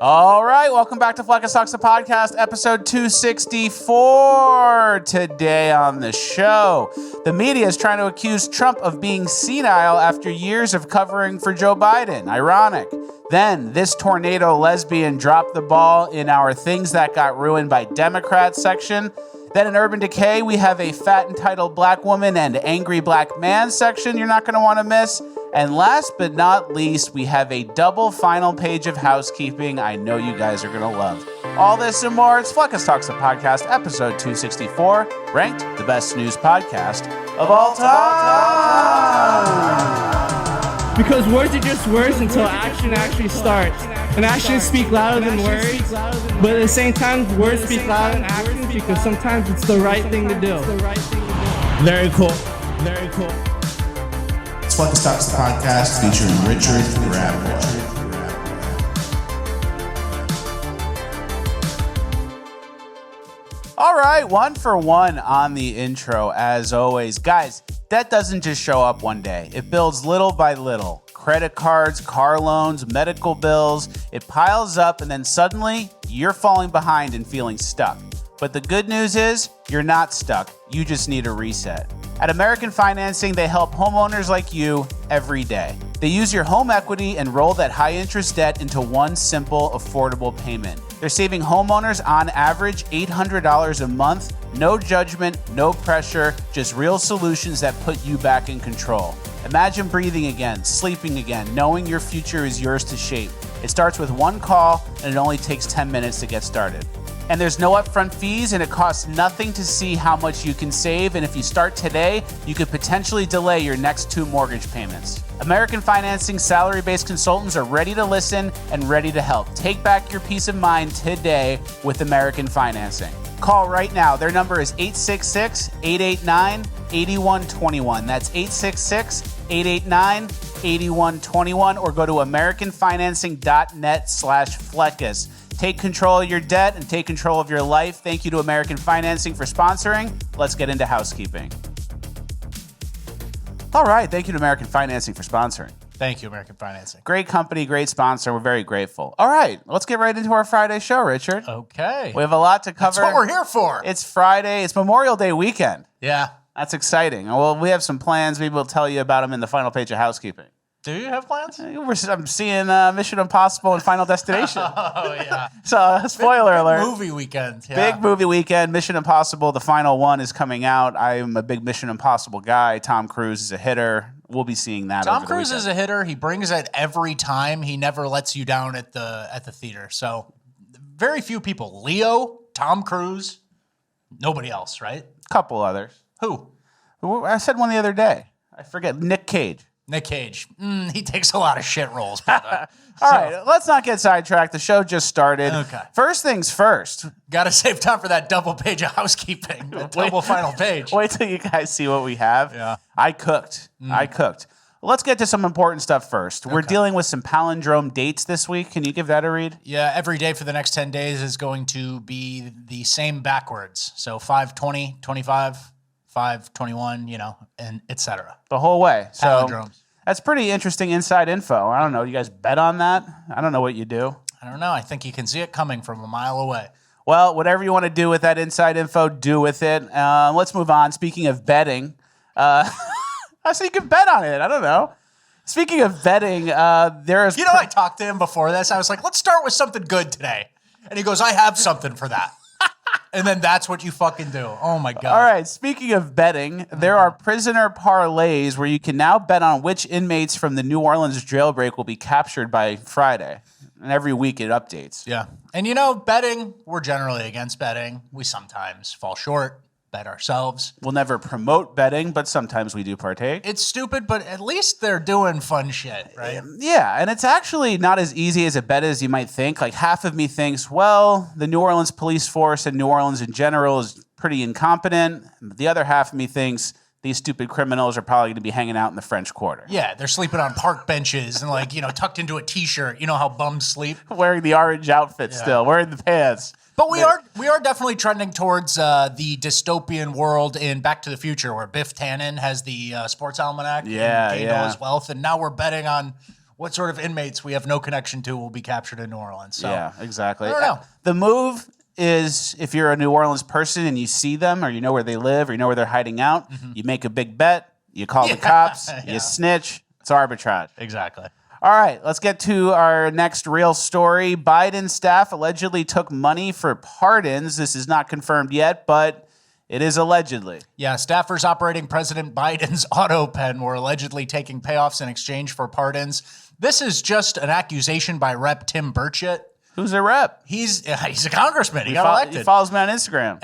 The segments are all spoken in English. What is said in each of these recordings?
All right, welcome back to Fleck Talks, the podcast, episode 264. Today on the show, the media is trying to accuse Trump of being senile after years of covering for Joe Biden. Ironic. Then, this tornado lesbian dropped the ball in our Things That Got Ruined by Democrats section. Then in Urban Decay, we have a fat entitled black woman and angry black man section you're not going to want to miss. And last but not least, we have a double final page of housekeeping I know you guys are going to love. All this and more, it's Fleck Talks, the podcast, episode 264, ranked the best news podcast of all time. Because words are just words until action actually starts. And actions speak louder than words, but at the same time, words speak louder than actions because sometimes it's the right thing to do. Very cool. Very cool. It's Fleck Talks, the podcast featuring Richard Grabwood. All right, 1 for 1 on the intro, as always. Guys, debt doesn't just show up one day. It builds little by little. Credit cards, car loans, medical bills, it piles up, and then suddenly you're falling behind and feeling stuck. But the good news is you're not stuck. You just need a reset. At American Financing, they help homeowners like you every day. They use your home equity and roll that high-interest debt into one simple, affordable payment. They're saving homeowners on average $800 a month. No judgment, no pressure, just real solutions that put you back in control. Imagine breathing again, sleeping again, knowing your future is yours to shape. It starts with one call, and it only takes 10 minutes to get started. And there's no upfront fees, and it costs nothing to see how much you can save. And if you start today, you could potentially delay your next 2 mortgage payments. American Financing salary-based consultants are ready to listen and ready to help. Take back your peace of mind today with American Financing. Call right now. Their number is 866-889-8121. That's 866-889-8121, or go to americanfinancing.net/Fleckus. Take control of your debt and take control of your life. Thank you to American Financing for sponsoring. Let's get into housekeeping. All right. Thank you to American Financing for sponsoring. Thank you, American Financing. Great company, great sponsor. We're very grateful. All right. Let's get right into our Friday show, Richard. Okay. We have a lot to cover. That's what we're here for. It's Friday. It's Memorial Day weekend. Yeah. That's exciting. Well, we have some plans. Maybe we'll tell you about them in the final page of housekeeping. Do you have plans? I'm seeing Mission Impossible and Final Destination. Oh, yeah. So, spoiler big alert. Movie weekend. Yeah. Big movie weekend. Mission Impossible, the final one is coming out. I am a big Mission Impossible guy. Tom Cruise is a hitter. We'll be seeing that. Tom Cruise is a hitter. He brings it every time. He never lets you down at the theater. So, very few people. Leo, Tom Cruise, nobody else, right? Couple others. Who? I said one the other day. I forget. Nick Cage. Nick Cage. He takes a lot of shit roles, brother. All right, let's not get sidetracked. The show just started. Okay. First things first. Got to save time for that double page of housekeeping, the double final page. Wait till you guys see what we have. Yeah. I cooked. Let's get to some important stuff first. We're dealing with some palindrome dates this week. Can you give that a read? Yeah, every day for the next 10 days is going to be the same backwards. So 5/20, 25, 5/21, and etc. The whole way. So Palindromes. that's pretty interesting inside info. I don't know. You guys bet on that? I don't know what you do. I don't know. I think you can see it coming from a mile away. Well, whatever you want to do with that inside info, do with it. Let's move on. Speaking of betting, so you can bet on it. I don't know. Speaking of betting, there's... I talked to him before this. I was like, let's start with something good today. And he goes, I have something for that. And then that's what you fucking do. Oh, my God. All right. Speaking of betting, there are prisoner parlays where you can now bet on which inmates from the New Orleans jailbreak will be captured by Friday. And every week it updates. Yeah. And, betting, we're generally against betting. We sometimes fall short, bet ourselves. We'll never promote betting, but sometimes we do partake. It's stupid, but at least they're doing fun shit, right? Yeah, and it's actually not as easy as a bet as you might think. Like, half of me thinks, well, the New Orleans police force and New Orleans in general is pretty incompetent. The other half of me thinks these stupid criminals are probably going to be hanging out in the French Quarter. Yeah, they're sleeping on park benches and tucked into a T-shirt. You know how bums sleep? Wearing the orange outfit still, wearing the pants. But we are definitely trending towards the dystopian world in Back to the Future, where Biff Tannen has the sports almanac and gained all his wealth, and now we're betting on what sort of inmates we have no connection to will be captured in New Orleans. So yeah, exactly. I don't know. The move is if you're a New Orleans person and you see them or you know where they live or you know where they're hiding out, you make a big bet, you call the cops, you snitch. It's arbitrage. Exactly. All right, let's get to our next real story. Biden staff allegedly took money for pardons. This is not confirmed yet, but it is allegedly. Yeah, staffers operating President Biden's auto pen were allegedly taking payoffs in exchange for pardons. This is just an accusation by Rep. Tim Botched. Who's a rep? He's a congressman. He got elected. He follows me on Instagram.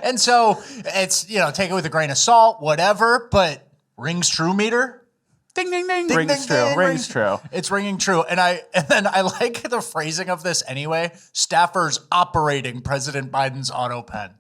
and so it's, take it with a grain of salt, whatever, but rings true meter. Ding, ding, ding. Ding, Rings ding, true. ding, Rings true. It's ringing true. And then I like the phrasing of this anyway. Staffers operating President Biden's auto pen.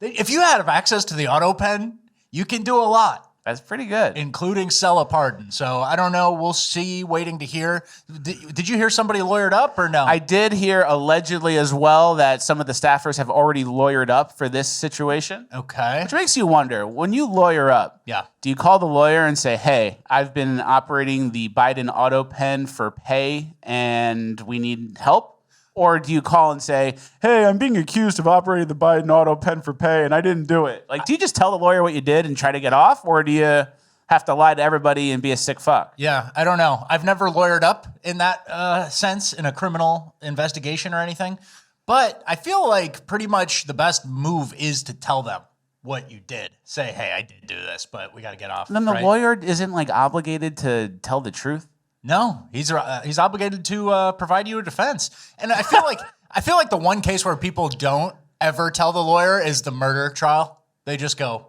If you have access to the auto pen, you can do a lot. That's pretty good. Including sell a pardon. So I don't know. We'll see. Waiting to hear. Did you hear somebody lawyered up or no? I did hear allegedly as well that some of the staffers have already lawyered up for this situation. Okay. Which makes you wonder, when you lawyer up, do you call the lawyer and say, hey, I've been operating the Biden auto pen for pay and we need help? Or do you call and say, hey, I'm being accused of operating the Biden auto pen for pay and I didn't do it? Like, do you just tell the lawyer what you did and try to get off? Or do you have to lie to everybody and be a sick fuck? Yeah, I don't know. I've never lawyered up in that sense in a criminal investigation or anything. But I feel like pretty much the best move is to tell them what you did. Say, hey, I did do this, but we got to get off. And then the lawyer isn't like obligated to tell the truth? No, he's obligated to provide you a defense. And I feel like the one case where people don't ever tell the lawyer is the murder trial. They just go,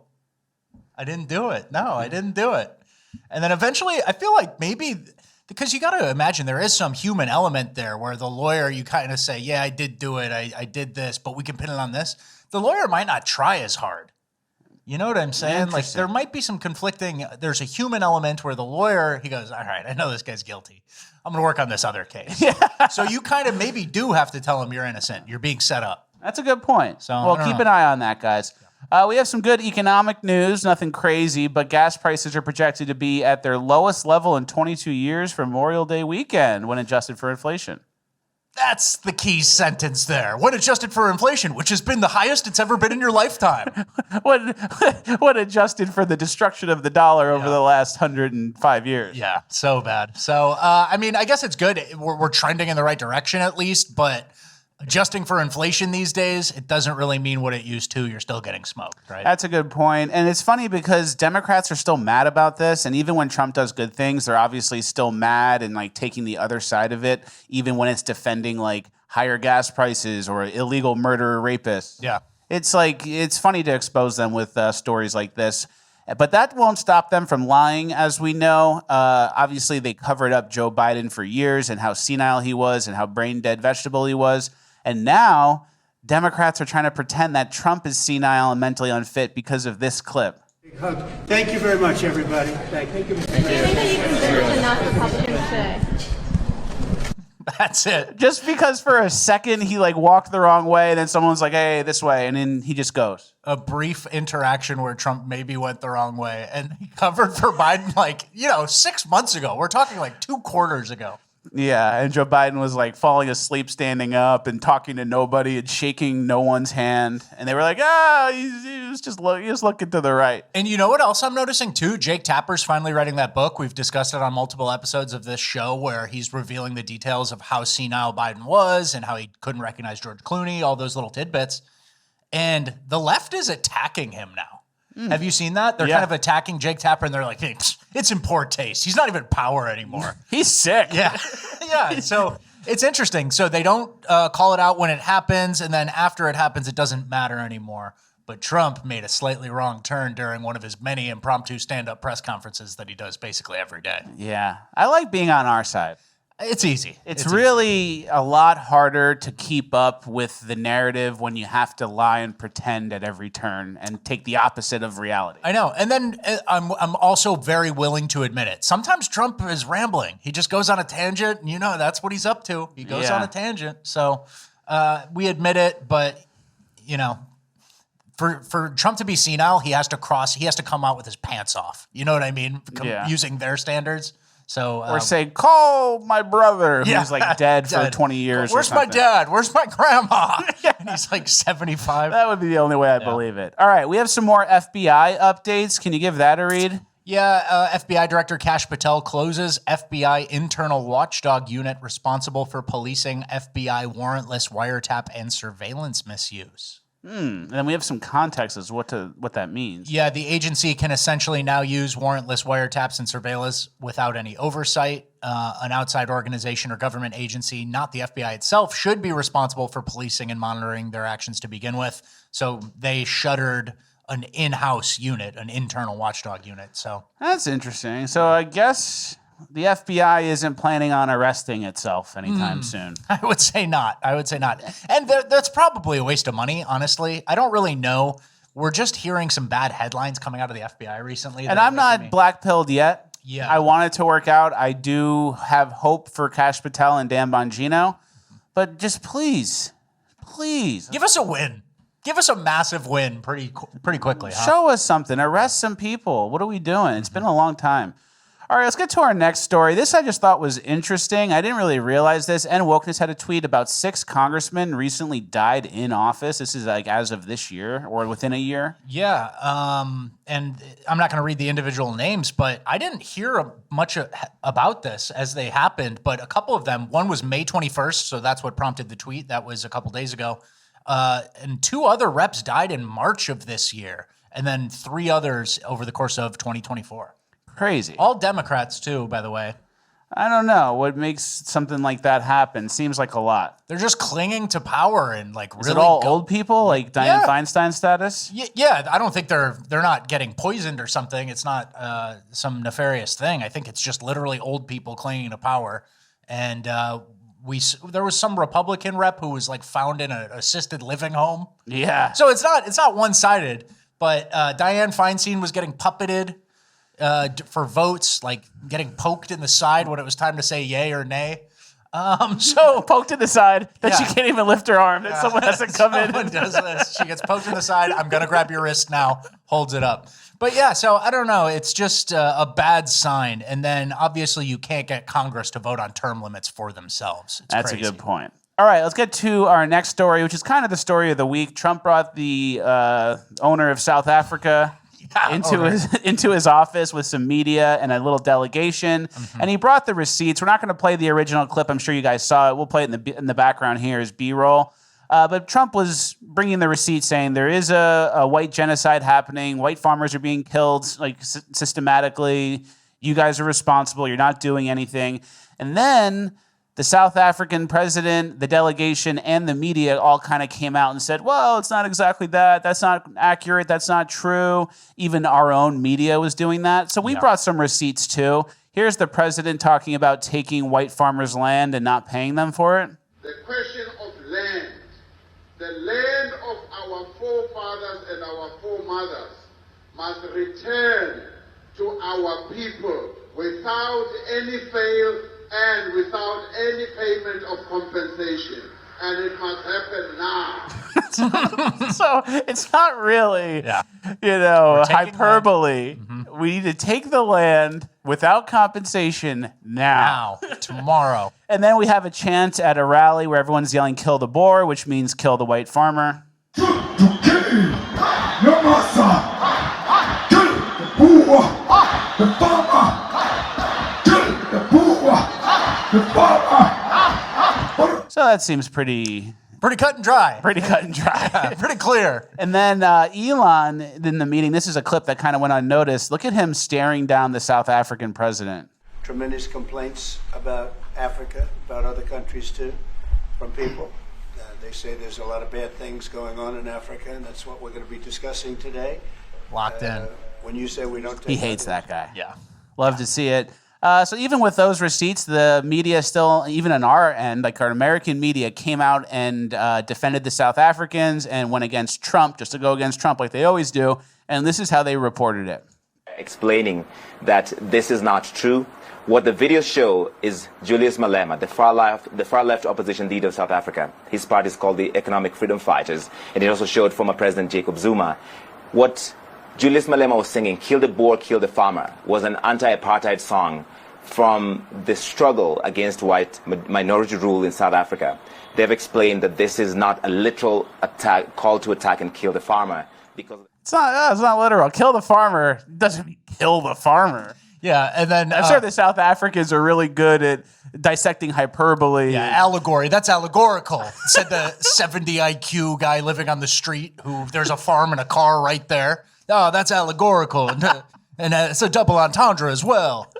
I didn't do it. No, I didn't do it. And then eventually I feel like maybe because you got to imagine there is some human element there where the lawyer, you kind of say, yeah, I did do it. I did this, but we can pin it on this. The lawyer might not try as hard. You know what I'm saying? Like there might be some conflicting, there's a human element where the lawyer, he goes, all right, I know this guy's guilty. I'm going to work on this other case. So you kind of maybe do have to tell him you're innocent. You're being set up. That's a good point. So well, keep an eye on that, guys. We have some good economic news, nothing crazy, but gas prices are projected to be at their lowest level in 22 years for Memorial Day weekend when adjusted for inflation. That's the key sentence there. When adjusted for inflation, which has been the highest it's ever been in your lifetime. When adjusted for the destruction of the dollar over the last 105 years. Yeah, so bad. So, I mean, I guess it's good. We're trending in the right direction at least, but adjusting for inflation these days, it doesn't really mean what it used to. You're still getting smoked, right? That's a good point. And it's funny because Democrats are still mad about this. And even when Trump does good things, they're obviously still mad and like taking the other side of it, even when it's defending like higher gas prices or illegal murder rapists. Yeah. It's like, it's funny to expose them with stories like this. But that won't stop them from lying, as we know. Obviously, they covered up Joe Biden for years and how senile he was and how brain-dead vegetable he was. And now Democrats are trying to pretend that Trump is senile and mentally unfit because of this clip. Thank you very much, everybody. Thank you. Do you think that you convinced enough Republicans today? That's it. Just because for a second he like walked the wrong way and then someone's like, hey, this way. And then he just goes. A brief interaction where Trump maybe went the wrong way and he covered for Biden 6 months ago. We're talking like 2 quarters ago. Yeah, and Joe Biden was like falling asleep, standing up and talking to nobody and shaking no one's hand. And they were like, he was just looking to the right. And you know what else I'm noticing too? Jake Tapper's finally writing that book. We've discussed it on multiple episodes of this show where he's revealing the details of how senile Biden was and how he couldn't recognize George Clooney, all those little tidbits. And the left is attacking him now. Have you seen that? They're kind of attacking Jake Tapper and they're like, hey, it's in poor taste. He's not even power anymore. He's sick. Yeah. Yeah. So it's interesting. So they don't call it out when it happens. And then after it happens, it doesn't matter anymore. But Trump made a slightly wrong turn during one of his many impromptu stand-up press conferences that he does basically every day. Yeah. I like being on our side. It's easy. It's really a lot harder to keep up with the narrative when you have to lie and pretend at every turn and take the opposite of reality. I know. And then I'm also very willing to admit it. Sometimes Trump is rambling. He just goes on a tangent, and that's what he's up to. He goes on a tangent. So we admit it, but, for Trump to be senile, he has to come out with his pants off. You know what I mean? Using their standards. So or say, call my brother who's like dead for 20 years. Where's my dad? Where's my grandma? And he's like 75. That would be the only way I believe it. All right, we have some more FBI updates. Can you give that a read? Yeah, FBI Director Kash Patel closes FBI internal watchdog unit responsible for policing FBI warrantless wiretap and surveillance misuse. And then we have some context as to what that means. Yeah, the agency can essentially now use warrantless wiretaps and surveillance without any oversight. An outside organization or government agency, not the FBI itself, should be responsible for policing and monitoring their actions to begin with. So they shuttered an in-house unit, an internal watchdog unit. So that's interesting. So I guess the FBI isn't planning on arresting itself anytime soon. I would say not. And that's probably a waste of money, honestly. I don't really know. We're just hearing some bad headlines coming out of the FBI recently. And I'm not black-pilled yet. Yeah. I want it to work out. I do have hope for Kash Patel and Dan Bongino. But just please. Give us a win. Give us a massive win pretty quickly. Huh? Show us something. Arrest some people. What are we doing? It's been a long time. All right, let's get to our next story. This I just thought was interesting. I didn't really realize this. And Wokeness had a tweet about 6 congressmen recently died in office. This is like as of this year or within a year. Yeah, and I'm not going to read the individual names, but I didn't hear much about this as they happened. But a couple of them, one was May 21st, so that's what prompted the tweet. That was a couple days ago. And 2 other reps died in March of this year, and then 3 others over the course of 2024. Crazy. All Democrats, too, by the way. I don't know. What makes something like that happen? Seems like a lot. They're just clinging to power and like really. Is it all old people, like Dianne Feinstein status? Yeah, I don't think they're not getting poisoned or something. It's not some nefarious thing. I think it's just literally old people clinging to power. And there was some Republican rep who was like found in an assisted living home. Yeah. So it's not one-sided. But Dianne Feinstein was getting puppeted for votes, like getting poked in the side when it was time to say yay or nay. So poked in the side that she can't even lift her arm. That someone has to come in. Someone does this. She gets poked in the side. I'm gonna grab your wrist now. Holds it up. But yeah, so I don't know. It's just a bad sign. And then obviously you can't get Congress to vote on term limits for themselves. That's crazy. A good point. All right, let's get to our next story, which is kind of the story of the week. Trump brought the owner of South Africa into his office with some media and a little delegation, and he brought the receipts. We're not going to play the original clip. I'm sure you guys saw it. We'll play it in the background here as B-roll. But Trump was bringing the receipts, saying there is a white genocide happening. White farmers are being killed like systematically. You guys are responsible. You're not doing anything. And then the South African president, the delegation, and the media all kind of came out and said, well, it's not exactly that. That's not accurate. That's not true. Even our own media was doing that. So we brought some receipts too. Here's the president talking about taking white farmers' land and not paying them for it. The question of land, the land of our forefathers and our foremothers must return to our people without any fail and without any payment of compensation. And it must happen now. So it's not really, hyperbole. We need to take the land without compensation now. Tomorrow. And then we have a chant at a rally where everyone's yelling, kill the Boer, which means kill the white farmer. Kill your master. Kill the Boer, the farmer. Kill the Boer. So that seems pretty cut and dry. Pretty cut and dry. Yeah, pretty clear. And then Elon, in the meeting, this is a clip that kind of went unnoticed. Look at him staring down the South African president. Tremendous complaints about Africa, about other countries too, from people. They say there's a lot of bad things going on in Africa, and that's what we're going to be discussing today. Locked in. When you say we don't take He hates that guy. Yeah. Love to see it. So even with those receipts, the media still, even on our end, like our American media, came out and defended the South Africans and went against Trump, just to go against Trump like they always do. And this is how they reported it. Explaining that this is not true. What the videos show is Julius Malema, the far left opposition leader of South Africa. His party is called the Economic Freedom Fighters, and it also showed former President Jacob Zuma. What Julius Malema was singing, "Kill the Boer, Kill the Farmer," was an anti-apartheid song from the struggle against white minority rule in South Africa. They've explained that this is not a literal attack, call to attack and kill the farmer, because It's not literal. Kill the farmer doesn't mean kill the farmer. Yeah, and then I'm sure the South Africans are really good at dissecting hyperbole. Yeah, allegory. That's allegorical. Said the 70 IQ guy living on the street who there's a farm and a car right there. Oh, that's allegorical. And it's a double entendre as well.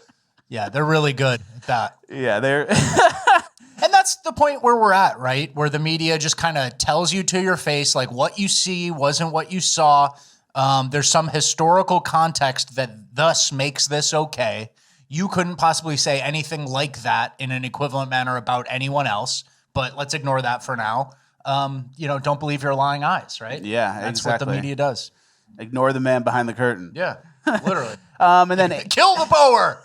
Yeah, they're really good at that. Yeah, they're... And that's the point where we're at, right? Where the media just kind of tells you to your face, like, what you see wasn't what you saw. There's some historical context that thus makes this okay. You couldn't possibly say anything like that in an equivalent manner about anyone else, but let's ignore that for now. Don't believe your lying eyes, right? Yeah, That's exactly. what the media does. Ignore the man behind the curtain. Yeah, literally. And then kill the Boer.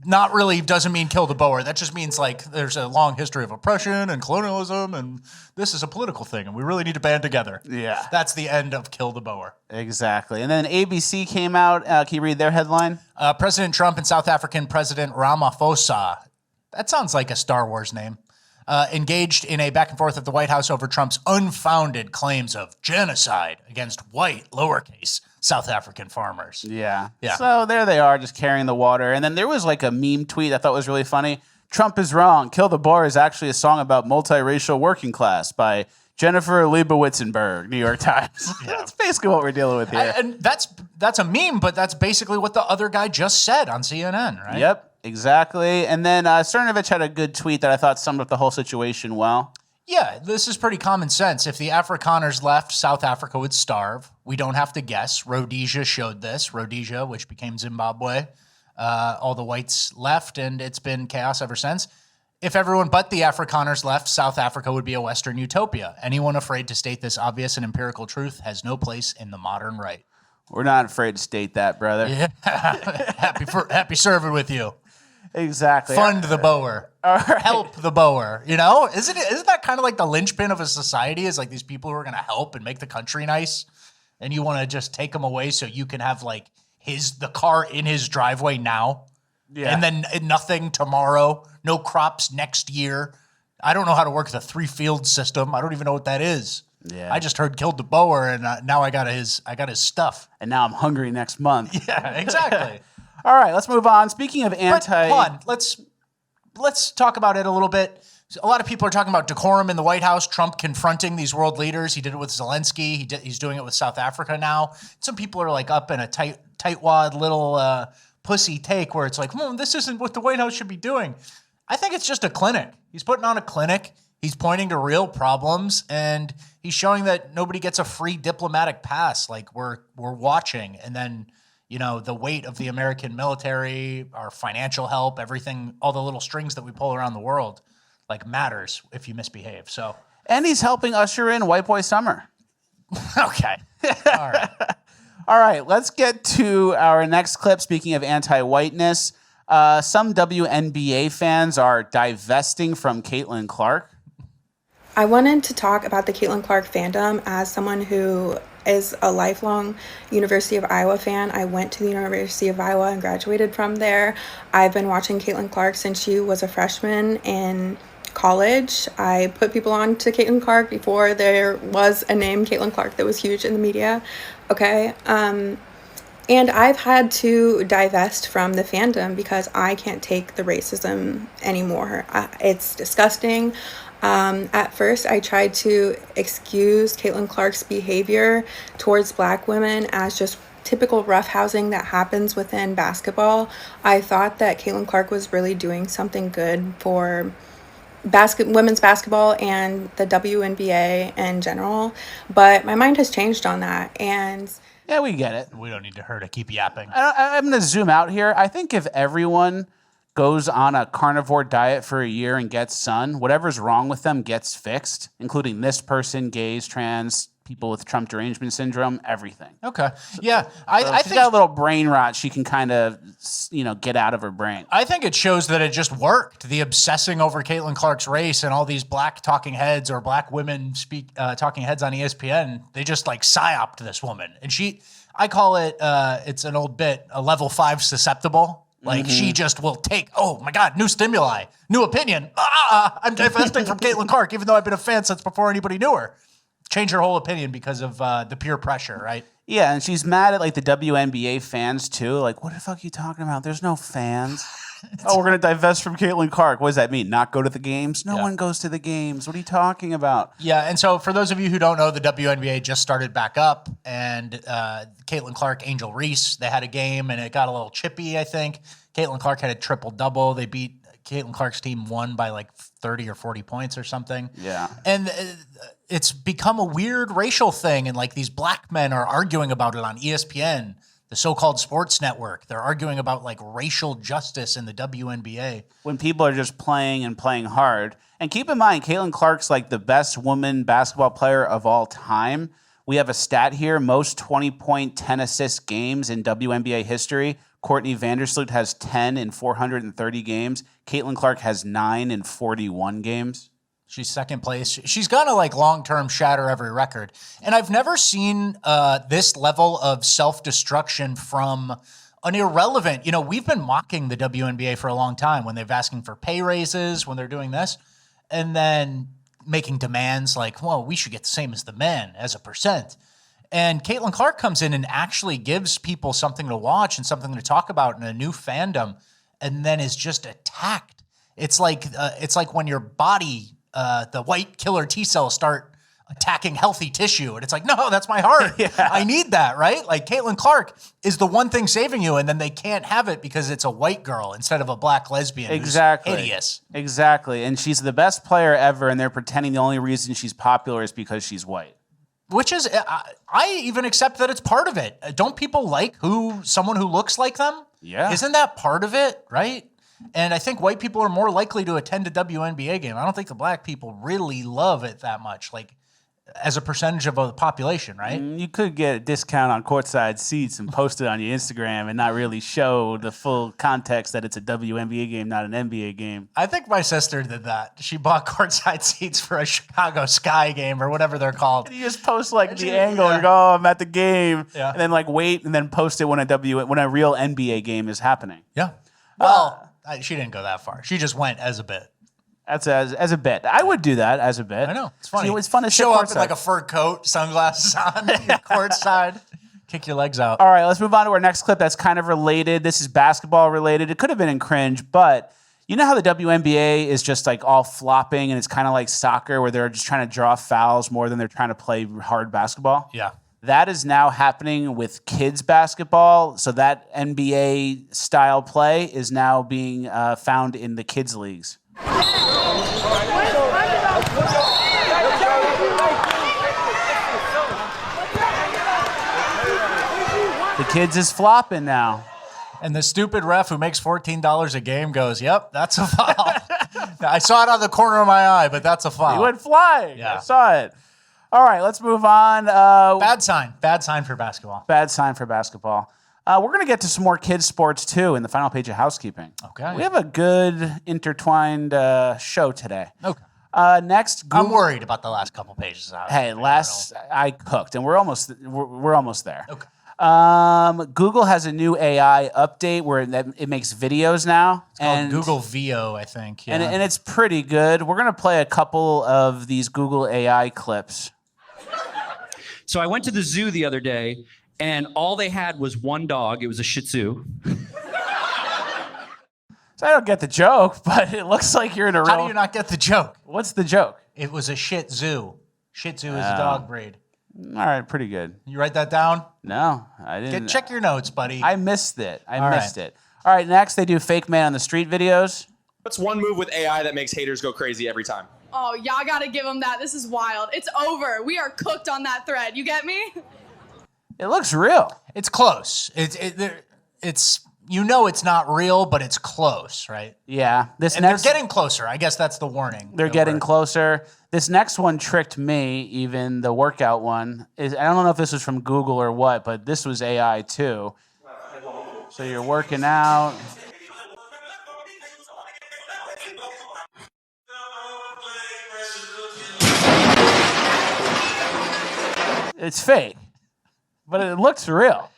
Not really doesn't mean kill the Boer. That just means like there's a long history of oppression and colonialism, and this is a political thing, and we really need to band together. Yeah. That's the end of kill the Boer. Exactly. And then ABC came out. Can you read their headline? President Trump and South African President Ramaphosa, that sounds like a Star Wars name, engaged in a back and forth at the White House over Trump's unfounded claims of genocide against white, lowercase, South African farmers. Yeah. Yeah. So there they are, just carrying the water. And then there was like a meme tweet I thought was really funny. Trump is wrong. Kill the Boer is actually a song about multiracial working class by Jennifer Leibowitzenberg, New York Times. Yeah. That's basically what we're dealing with here. And that's a meme, but that's basically what the other guy just said on CNN, right? Yep, exactly. And then Cernovich had a good tweet that I thought summed up the whole situation well. Yeah, this is pretty common sense. If the Afrikaners left, South Africa would starve. We don't have to guess. Rhodesia showed this. Rhodesia, which became Zimbabwe. All the whites left, and it's been chaos ever since. If everyone but the Afrikaners left, South Africa would be a Western utopia. Anyone afraid to state this obvious and empirical truth has no place in the modern right. We're not afraid to state that, brother. Yeah. happy serving with you. Exactly. Fund the Boer. Right. Help the Boer. You know, isn't that kind of like the linchpin of a society? Is like these people who are going to help and make the country nice, and you want to just take them away so you can have like the car in his driveway now, Yeah. and then nothing tomorrow, no crops next year. I don't know how to work the 3-field system. I don't even know what that is. Yeah. I just heard killed the Boer, and now I got his stuff. And now I'm hungry next month. Yeah, exactly. All right, let's move on. Speaking of But hold on, let's talk about it a little bit. A lot of people are talking about decorum in the White House, Trump confronting these world leaders. He did it with Zelensky. He's doing it with South Africa now. Some people are like up in a tightwad little pussy take where it's like, this isn't what the White House should be doing. I think it's just a clinic. He's putting on a clinic. He's pointing to real problems, and he's showing that nobody gets a free diplomatic pass. Like we're watching, and then the weight of the American military, our financial help, everything, all the little strings that we pull around the world, like matters if you misbehave. So, And he's helping usher in White Boy Summer. okay. All right. All right, let's get to our next clip. Speaking of anti-whiteness, some WNBA fans are divesting from Caitlin Clark. I wanted to talk about the Caitlin Clark fandom as someone who is a lifelong University of Iowa fan. I went to the University of Iowa and graduated from there. I've been watching Caitlin Clark since she was a freshman in college. I put people on to Caitlin Clark before there was a name Caitlin Clark that was huge in the media. Okay. And I've had to divest from the fandom because I can't take the racism anymore. It's disgusting. At first, I tried to excuse Caitlin Clark's behavior towards Black women as just typical roughhousing that happens within basketball. I thought that Caitlin Clark was really doing something good for women's basketball and the WNBA in general, but my mind has changed on that. And yeah, we get it. We don't need her to keep yapping. I'm going to zoom out here. I think if everyone goes on a carnivore diet for a year and gets sun, whatever's wrong with them gets fixed, including this person, gays, trans, people with Trump derangement syndrome, everything. Okay. Yeah. I She's think got a little brain rot she can kind of, get out of her brain. I think it shows that it just worked. The obsessing over Caitlin Clark's race and all these black talking heads or black women talking heads on ESPN, they just like psyoped this woman. And I call it, it's an old bit, a level 5 susceptible. Like she just will take, oh my God, new stimuli, new opinion. I'm divesting from Caitlin Clark, even though I've been a fan since before anybody knew her. Change her whole opinion because of the peer pressure, right? Yeah, and she's mad at like the WNBA fans too. Like, what the fuck are you talking about? There's no fans. We're gonna divest from Caitlin Clark. What does that mean? Not go to the games? No one goes to the games. What are you talking about? Yeah, and so for those of you who don't know, the WNBA just started back up, and Caitlin Clark, Angel Reese, they had a game, and it got a little chippy, I think. Caitlin Clark had a triple-double. They beat Caitlin Clark's team, won by like 30 or 40 points or something. Yeah. And it's become a weird racial thing, and like these black men are arguing about it on ESPN, the so-called sports network. They're arguing about like racial justice in the WNBA. When people are just playing and playing hard. And keep in mind, Caitlin Clark's like the best woman basketball player of all time. We have a stat here, most 20-point, 10-assist games in WNBA history. Courtney Vandersloot has 10 in 430 games. Caitlin Clark has 9 in 41 games. She's second place. She's gonna like long-term shatter every record. And I've never seen this level of self-destruction from an irrelevant, we've been mocking the WNBA for a long time when they're asking for pay raises, when they're doing this, and then making demands like, well, we should get the same as the men as a percent. And Caitlin Clark comes in and actually gives people something to watch and something to talk about in a new fandom, and then is just attacked. It's like when your body, the white killer T cells start attacking healthy tissue. And it's like, no, that's my heart. Yeah. I need that, right? Like Caitlin Clark is the one thing saving you, and then they can't have it because it's a white girl instead of a black lesbian. Exactly. Who's hideous. Exactly. And she's the best player ever, and they're pretending the only reason she's popular is because she's white. Which is, I even accept that it's part of it. Don't people like someone who looks like them? Yeah. Isn't that part of it, right? And I think white people are more likely to attend a WNBA game. I don't think the black people really love it that much, like as a percentage of the population, right? You could get a discount on courtside seats and post it on your Instagram and not really show the full context that it's a WNBA game, not an NBA game. I think my sister did that. She bought courtside seats for a Chicago Sky game or whatever they're called. And you just post like the angle and go, oh, I'm at the game. Yeah. And then like wait and then post it when a real NBA game is happening. Yeah. Well, she didn't go that far. She just went as a bit. That's as a bit. I would do that as a bit. I know. It's funny. It's fun to show up in courtside. like a fur coat, sunglasses on, courtside, kick your legs out. All right, let's move on to our next clip that's kind of related. This is basketball related. It could have been in Cringe, but you know how the WNBA is just like all flopping and it's kind of like soccer where they're just trying to draw fouls more than they're trying to play hard basketball? Yeah. That is now happening with kids basketball. So that NBA style play is now being found in the kids leagues. The kids is flopping now. And the stupid ref who makes $14 a game goes, yep, that's a foul. I saw it on the corner of my eye, but that's a foul. He went flying. Yeah. I saw it. All right, let's move on. Bad sign. Bad sign for basketball. Bad sign for basketball. We're going to get to some more kids' sports, too, in the final page of Housekeeping. Okay. We have a good intertwined show today. Okay. Next, I'm worried about the last couple pages. Hey, I cooked, and we're almost there. Okay. Google has a new AI update where it makes videos now. It's called Google VO, I think. Yeah. And it's pretty good. We're going to play a couple of these Google AI clips. So I went to the zoo the other day, and all they had was one dog. It was a Shih Tzu. So I don't get the joke, but it looks like you're in a real... How do you not get the joke? What's the joke? It was a Shih Tzu. Shih Tzu is a dog breed. All right, pretty good. You write that down? No, I didn't. Check your notes, buddy. I missed it. I missed it. All right, next they do fake man on the street videos. What's one move with AI that makes haters go crazy every time? Oh, y'all gotta give them that. This is wild. It's over. We are cooked on that thread. You get me? It looks real. It's close. It's you know it's not real, but it's close, right? Yeah. They're getting closer. I guess that's the warning. They're getting closer. This next one tricked me, even the workout one. I don't know if this was from Google or what, but this was AI too. So you're working out. It's fake, but it looks real.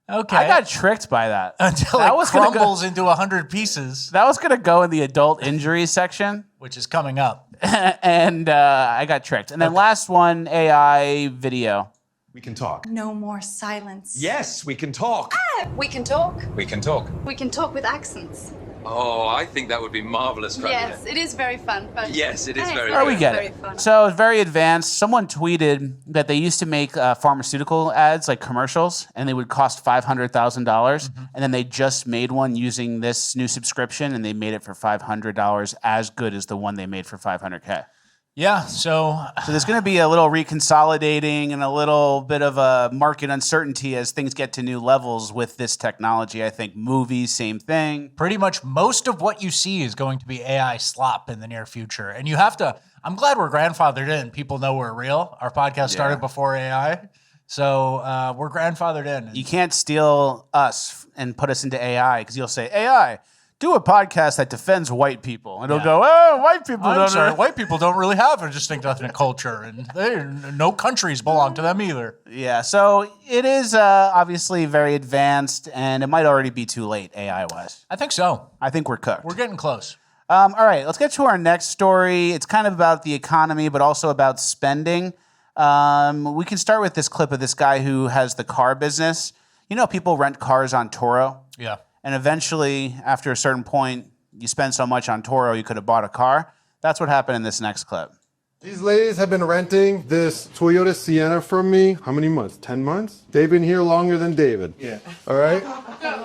Okay. I got tricked by that. Until that it crumbles into 100 pieces. That was going to go in the adult injuries section. Which is coming up. And I got tricked. And then last one, AI video. We can talk. No more silence. Yes, we can talk. We can talk. We can talk. We can talk with accents. Oh, I think that would be marvelous. Yes, it is very fun. But yes, it is very Or we get it. fun. So it's very advanced. Someone tweeted that they used to make pharmaceutical ads, like commercials, and they would cost $500,000. And then they just made one using this new subscription, and they made it for $500, as good as the one they made for $500K. Yeah, so there's going to be a little reconsolidating and a little bit of a market uncertainty as things get to new levels with this technology. I think movies, same thing. Pretty much most of what you see is going to be AI slop in the near future. And you have to, I'm glad we're grandfathered in. People know we're real. Our podcast started before AI. So we're grandfathered in. You can't steal us and put us into AI because you'll say, AI, do a podcast that defends white people. And it'll go, oh, white people white people don't really have a distinct ethnic culture, and no countries belong to them either. Yeah, so it is obviously very advanced, and it might already be too late AI-wise. I think so. I think we're cooked. We're getting close. All right, let's get to our next story. It's kind of about the economy, but also about spending. We can start with this clip of this guy who has the car business. You know, people rent cars on Turo. Yeah. And eventually, after a certain point, you spend so much on Turo, you could have bought a car. That's what happened in this next clip. These ladies have been renting this Toyota Sienna from me. How many months? 10 months? They've been here longer than David. Yeah. All right?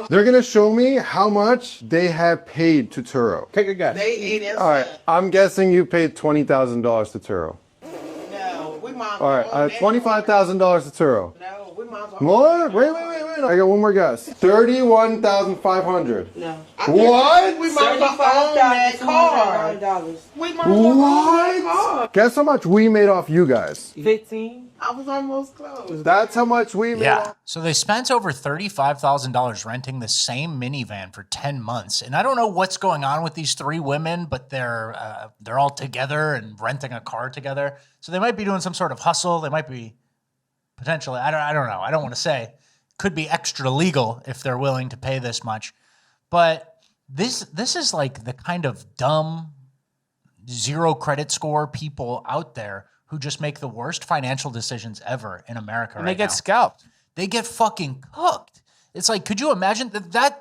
They're going to show me how much they have paid to Turo. Take a guess. They eat it. All right. I'm guessing you paid $20,000 to Turo. No, we might. All right. $25,000 to Turo. No, we might. More? Wait. I got one more guess. $31,500. No. What? We might own that car. We might What? Guess how much we made off you guys. 15. I was almost close. That's how much we made off. So they spent over $35,000 renting the same minivan for 10 months. And I don't know what's going on with these three women, but they're all together and renting a car together. So they might be doing some sort of hustle. They might be potentially, I don't know. I don't want to say. Could be extra legal if they're willing to pay this much. But this is like the kind of dumb, zero credit score people out there who just make the worst financial decisions ever in America. And they get scalped. They get fucking cooked. It's like, could you imagine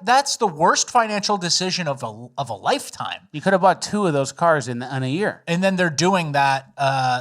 that's the worst financial decision of a lifetime? You could have bought two of those cars in a year. And then they're doing that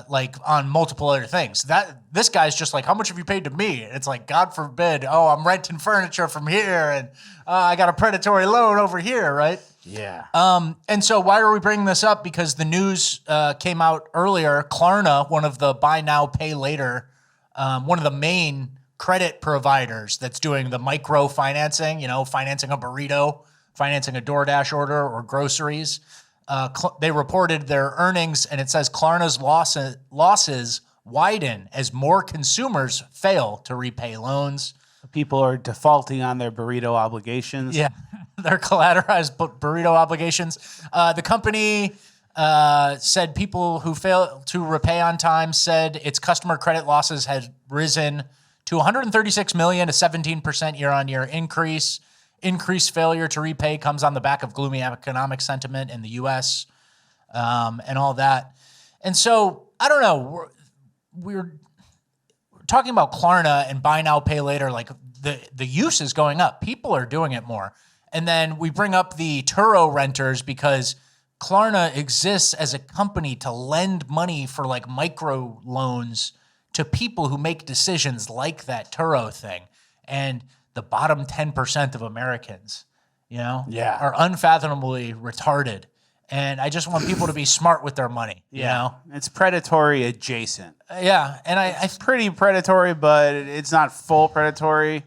like on multiple other things. This guy's just like, how much have you paid to me? It's like, God forbid, I'm renting furniture from here, and I got a predatory loan over here, right? Yeah. And so why are we bringing this up? Because the news came out earlier. Klarna, one of the buy now, pay later, one of the main credit providers that's doing the micro financing, financing a burrito, financing a DoorDash order or groceries. They reported their earnings, and it says Klarna's losses widen as more consumers fail to repay loans. People are defaulting on their burrito obligations. Yeah, their collateralized burrito obligations. The company said people who fail to repay on time said its customer credit losses had risen to $136 million, a 17% year-on-year increase. Increased failure to repay comes on the back of gloomy economic sentiment in the U.S. And all that. And so, I don't know, we're talking about Klarna and buy now, pay later, like the use is going up. People are doing it more. And then we bring up the Turo renters because Klarna exists as a company to lend money for like micro loans to people who make decisions like that Turo thing. And the bottom 10% of Americans, are unfathomably retarded. And I just want people to be smart with their money, you know? It's predatory adjacent. Yeah, and it's pretty predatory, but it's not full predatory.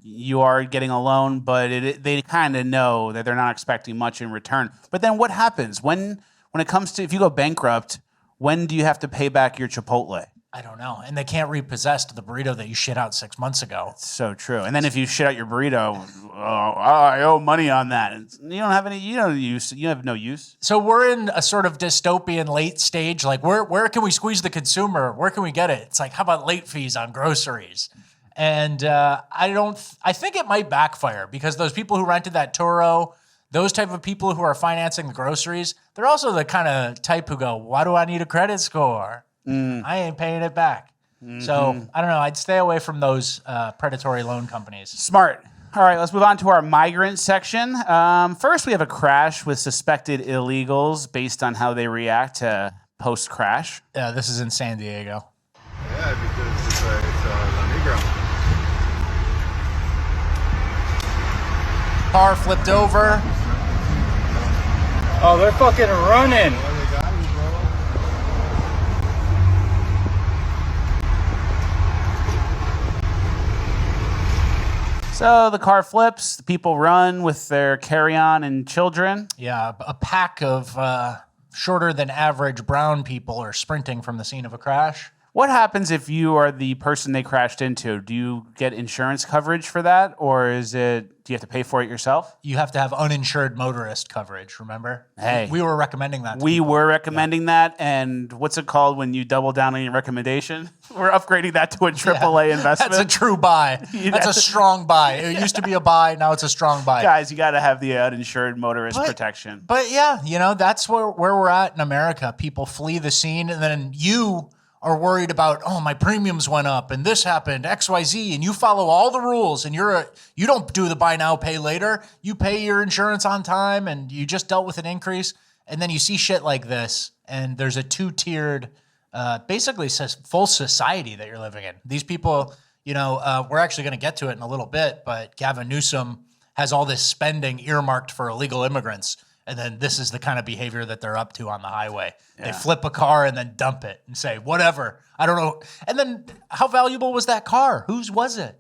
you are getting a loan, but they kind of know that they're not expecting much in return. But then what happens when it comes to, if you go bankrupt, when do you have to pay back your Chipotle? I don't know. And they can't repossess the burrito that you shit out 6 months ago. It's so true. And then if you shit out your burrito, I owe money on that. You don't have any, you have no use. So we're in a sort of dystopian late stage. Like where can we squeeze the consumer? Where can we get it? It's like, how about late fees on groceries? And I think it might backfire because those people who rented that Turo, those type of people who are financing the groceries, they're also the kind of type who go, why do I need a credit score? I ain't paying it back. So I don't know. I'd stay away from those predatory loan companies. Smart. All right, let's move on to our migrant section. First, we have a crash with suspected illegals based on how they react to post-crash. Yeah, this is in San Diego. Yeah, because it's a migrant. Car flipped over. Oh, they're fucking running. So the car flips, the people run with their carry-on and children. Yeah, a pack of shorter than average brown people are sprinting from the scene of a crash. What happens if you are the person they crashed into? Do you get insurance coverage for that, or do you have to pay for it yourself? You have to have uninsured motorist coverage, remember? Hey. We were recommending that. We were recommending that, and what's it called when you double down on your recommendation? We're upgrading that to a AAA investment. That's a true buy. That's a strong buy. It used to be a buy, now it's a strong buy. Guys, you got to have the uninsured motorist protection. But yeah, that's where we're at in America. People flee the scene, and then you are worried about, oh, my premiums went up and this happened, XYZ, and you follow all the rules and you don't do the buy now, pay later. You pay your insurance on time and you just dealt with an increase. And then you see shit like this and there's a two-tiered, basically full society that you're living in. These people, we're actually going to get to it in a little bit, but Gavin Newsom has all this spending earmarked for illegal immigrants. And then this is the kind of behavior that they're up to on the highway. Yeah. They flip a car and then dump it and say, whatever, I don't know. And then how valuable was that car? Whose was it?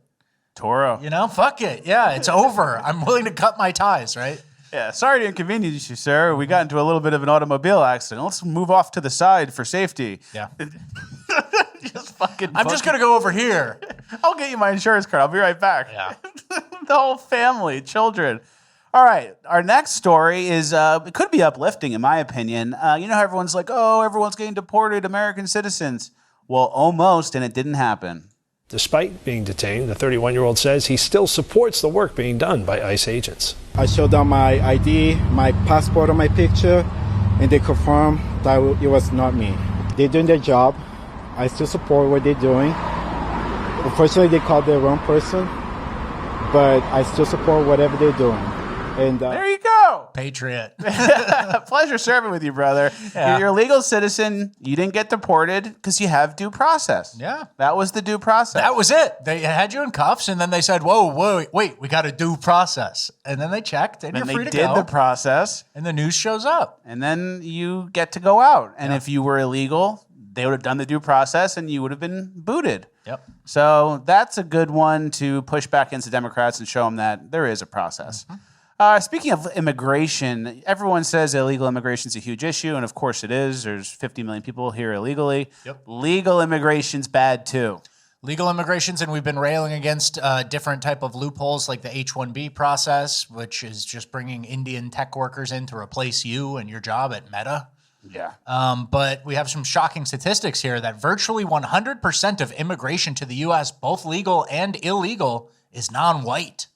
Toro. Fuck it. Yeah, it's over. I'm willing to cut my ties, right? Yeah, sorry to inconvenience you, sir. We got into a little bit of an automobile accident. Let's move off to the side for safety. Yeah. I'm just going to go over here. I'll get you my insurance card. I'll be right back. Yeah. The whole family, children. All right, our next story is, it could be uplifting in my opinion. How everyone's like, oh, everyone's getting deported, American citizens. Well, almost, and it didn't happen. Despite being detained, the 31-year-old says he still supports the work being done by ICE agents. I showed them my ID, my passport on my picture, and they confirmed that it was not me. They're doing their job. I still support what they're doing. Unfortunately, they called the wrong person, but I still support whatever they're doing. And there you go. Patriot. Pleasure serving with you, brother. Yeah. You're a legal citizen. You didn't get deported because you have due process. Yeah. That was the due process. That was it. They had you in cuffs, and then they said, whoa, wait, we got a due process. And then they checked, and you're free to go. They did the process. And the news shows up. And then you get to go out. And if you were illegal, they would have done the due process, and you would have been booted. Yep. So that's a good one to push back against the Democrats and show them that there is a process. Mm-hmm. Speaking of immigration, everyone says illegal immigration is a huge issue, and of course it is. There's 50 million people here illegally. Yep. Legal immigration's bad too. Legal immigrations, and we've been railing against different type of loopholes like the H-1B process, which is just bringing Indian tech workers in to replace you and your job at Meta. Yeah. But we have some shocking statistics here that virtually 100% of immigration to the U.S., both legal and illegal, is non-white.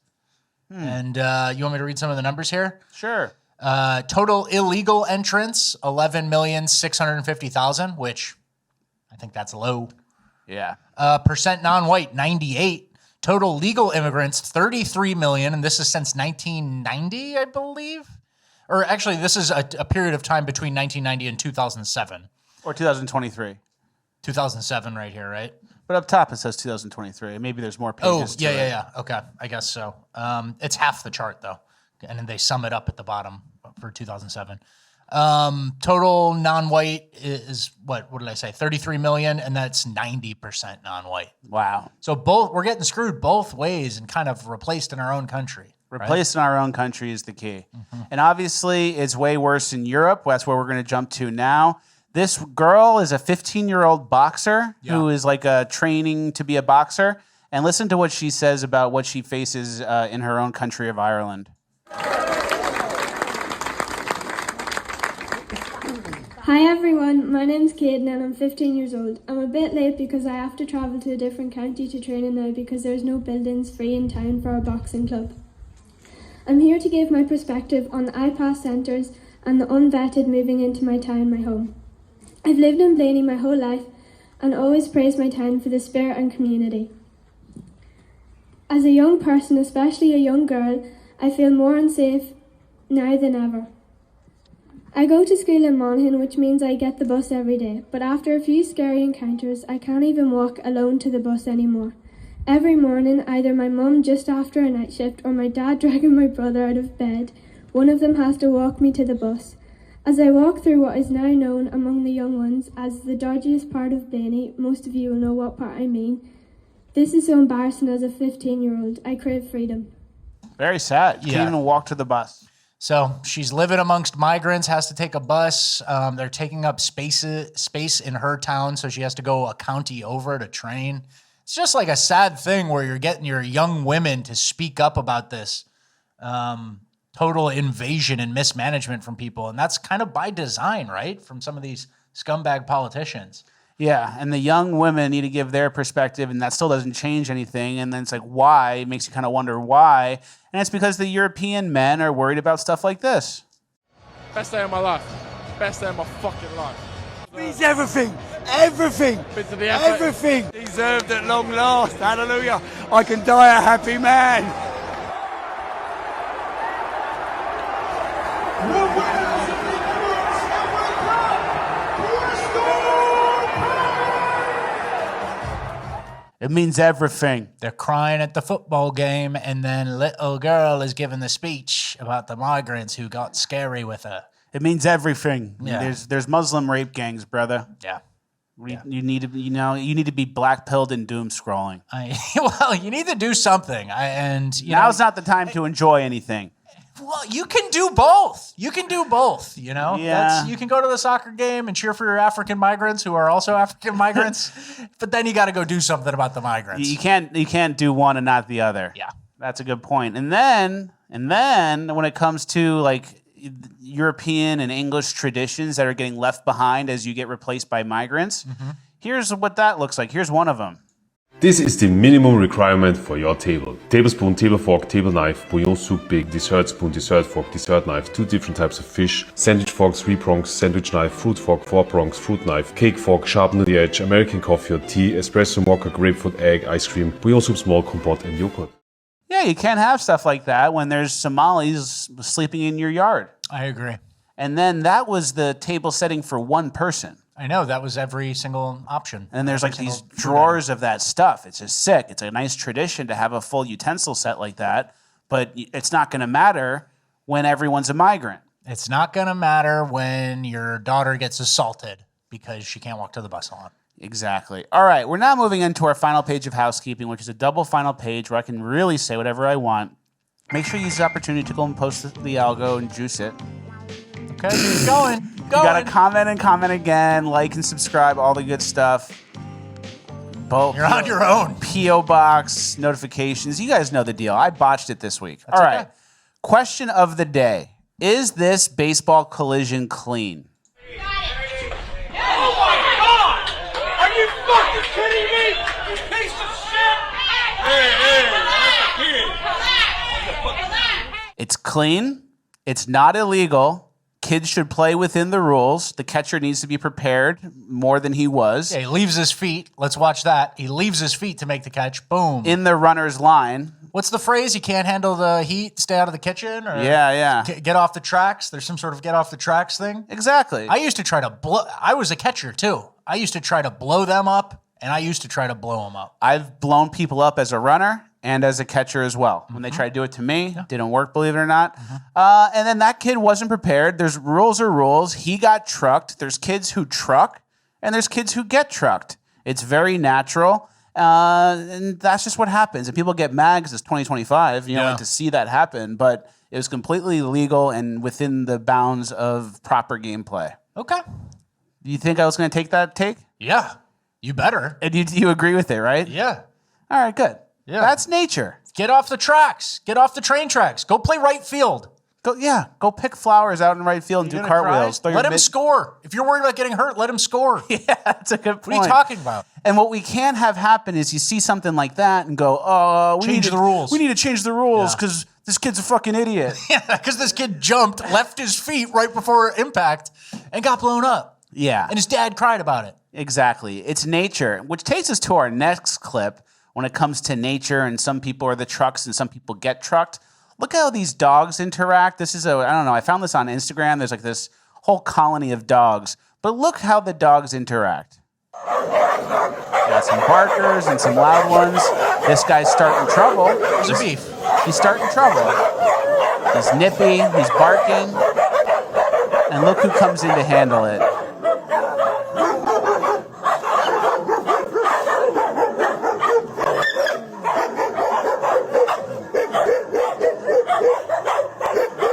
And you want me to read some of the numbers here? Sure. Total illegal entrants, 11,650,000, which I think that's low. Yeah. Percent non-white, 98. Total legal immigrants, 33 million, and this is since 1990, I believe. Or actually, this is a period of time between 1990 and 2007. Or 2023. 2007 right here, right? But up top it says 2023. Maybe there's more pages to it. Yeah. Okay, I guess so. It's half the chart, though. And then they sum it up at the bottom for 2007. Total non-white is what did I say? 33 million, and that's 90% non-white. Wow. So we're getting screwed both ways and kind of replaced in our own country. Replaced in our own country is the key. And obviously, it's way worse in Europe. That's where we're going to jump to now. This girl is a 15-year-old boxer who is like training to be a boxer. And listen to what she says about what she faces in her own country of Ireland. Hi everyone, my name's Caden and I'm 15 years old. I'm a bit late because I have to travel to a different county to train now because there's no buildings free in town for our boxing club. I'm here to give my perspective on the iPass centres and the unvetted moving into my town, my home. I've lived in Blaney my whole life and always praised my town for the spirit and community. As a young person, especially a young girl, I feel more unsafe now than ever. I go to school in Monaghan, which means I get the bus every day, but after a few scary encounters, I can't even walk alone to the bus anymore. Every morning, either my mum just after a night shift or my dad dragging my brother out of bed, one of them has to walk me to the bus. As I walk through what is now known among the young ones as the dodgiest part of Blaney, most of you will know what part I mean. This is so embarrassing as a 15-year-old. I crave freedom. Very sad. You can't even walk to the bus. So she's living amongst migrants, has to take a bus. They're taking up space in her town, so she has to go a county over to train. It's just like a sad thing where you're getting your young women to speak up about this total invasion and mismanagement from people. And that's kind of by design, right? From some of these scumbag politicians. Yeah, and the young women need to give their perspective, and that still doesn't change anything. And then it's like, why? It makes you kind of wonder why. And it's because the European men are worried about stuff like this. Best day of my life. Best day of my fucking life. Means everything. Everything. Everything. Deserved at long last. Hallelujah. I can die a happy man. It means everything. They're crying at the football game, and then little girl is giving the speech about the migrants who got scary with her. It means everything. Yeah. There's Muslim rape gangs, brother. Yeah. You need to you need to be black-pilled and doom scrolling. Well, you need to do something. Now's not the time to enjoy anything. Well, you can do both. You can do both, you know? Yeah. You can go to the soccer game and cheer for your African migrants who are also African migrants, but then you got to go do something about the migrants. You can't do one and not the other. Yeah. That's a good point. And then when it comes to like European and English traditions that are getting left behind as you get replaced by migrants, here's what that looks like. Here's one of them. This is the minimum requirement for your table. Tablespoon, table fork, table knife, bouillon soup big, dessert spoon, dessert fork, dessert knife, 2 different types of fish, sandwich fork, 3 prongs, sandwich knife, fruit fork, 4 prongs, fruit knife, cake fork, sharpened to the edge, American coffee or tea, espresso, mocha, grapefruit, egg, ice cream, bouillon soup, small compote, and yogurt. Yeah, you can't have stuff like that when there's Somalis sleeping in your yard. I agree. And then that was the table setting for one person. I know, that was every single option. And there's like these drawers of that stuff. It's just sick. It's a nice tradition to have a full utensil set like that, but it's not going to matter when everyone's a migrant. It's not going to matter when your daughter gets assaulted because she can't walk to the bus line. Exactly. All right, we're now moving into our final page of housekeeping, which is a double final page where I can really say whatever I want. Make sure you use the opportunity to go and post the algo and juice it. Okay, keep going. You got to comment and comment again, like and subscribe, all the good stuff. You're on your own. P.O. Box, notifications. You guys know the deal. I botched it this week. All right. Question of the day. Is this baseball collision clean? Oh my God! Are you fucking kidding me? You piece of shit! Hey, that's a kid. It's clean. It's not illegal. Kids should play within the rules. The catcher needs to be prepared more than he was. Yeah, he leaves his feet. Let's watch that. He leaves his feet to make the catch. Boom. In the runner's line. What's the phrase? You can't handle the heat, stay out of the kitchen? Or yeah. Get off the tracks? There's some sort of get off the tracks thing? Exactly. I used to try to blow. I was a catcher too. I used to try to blow them up, and I used to try to blow them up. I've blown people up as a runner, and as a catcher as well. When they tried to do it to me, didn't work, believe it or not. Mm-hmm. And then that kid wasn't prepared. There's rules are rules. He got trucked. There's kids who truck, and there's kids who get trucked. It's very natural. And that's just what happens. And people get mad because it's 2025. You don't like to see that happen, but it was completely legal and within the bounds of proper gameplay. Okay. Do you think I was going to take that take? Yeah. You better. And you agree with it, right? Yeah. All right, good. Yeah. That's nature. Get off the tracks. Get off the train tracks. Go play right field. Go pick flowers out in right field and do cartwheels. Let him score. If you're worried about getting hurt, let him score. Yeah, that's a good point. What are you talking about? And what we can't have happen is you see something like that and go, oh, we need the rules. We need to change the rules because this kid's a fucking idiot. Yeah, because this kid jumped, left his feet right before impact, and got blown up. Yeah. And his dad cried about it. Exactly. It's nature, which takes us to our next clip when it comes to nature, and some people are the trucks and some people get trucked. Look how these dogs interact. This is I don't know, I found this on Instagram. There's like this whole colony of dogs. But look how the dogs interact. Got some barkers and some loud ones. This guy's starting trouble. There's a beef. He's starting trouble. He's nippy, he's barking. And look who comes in to handle it.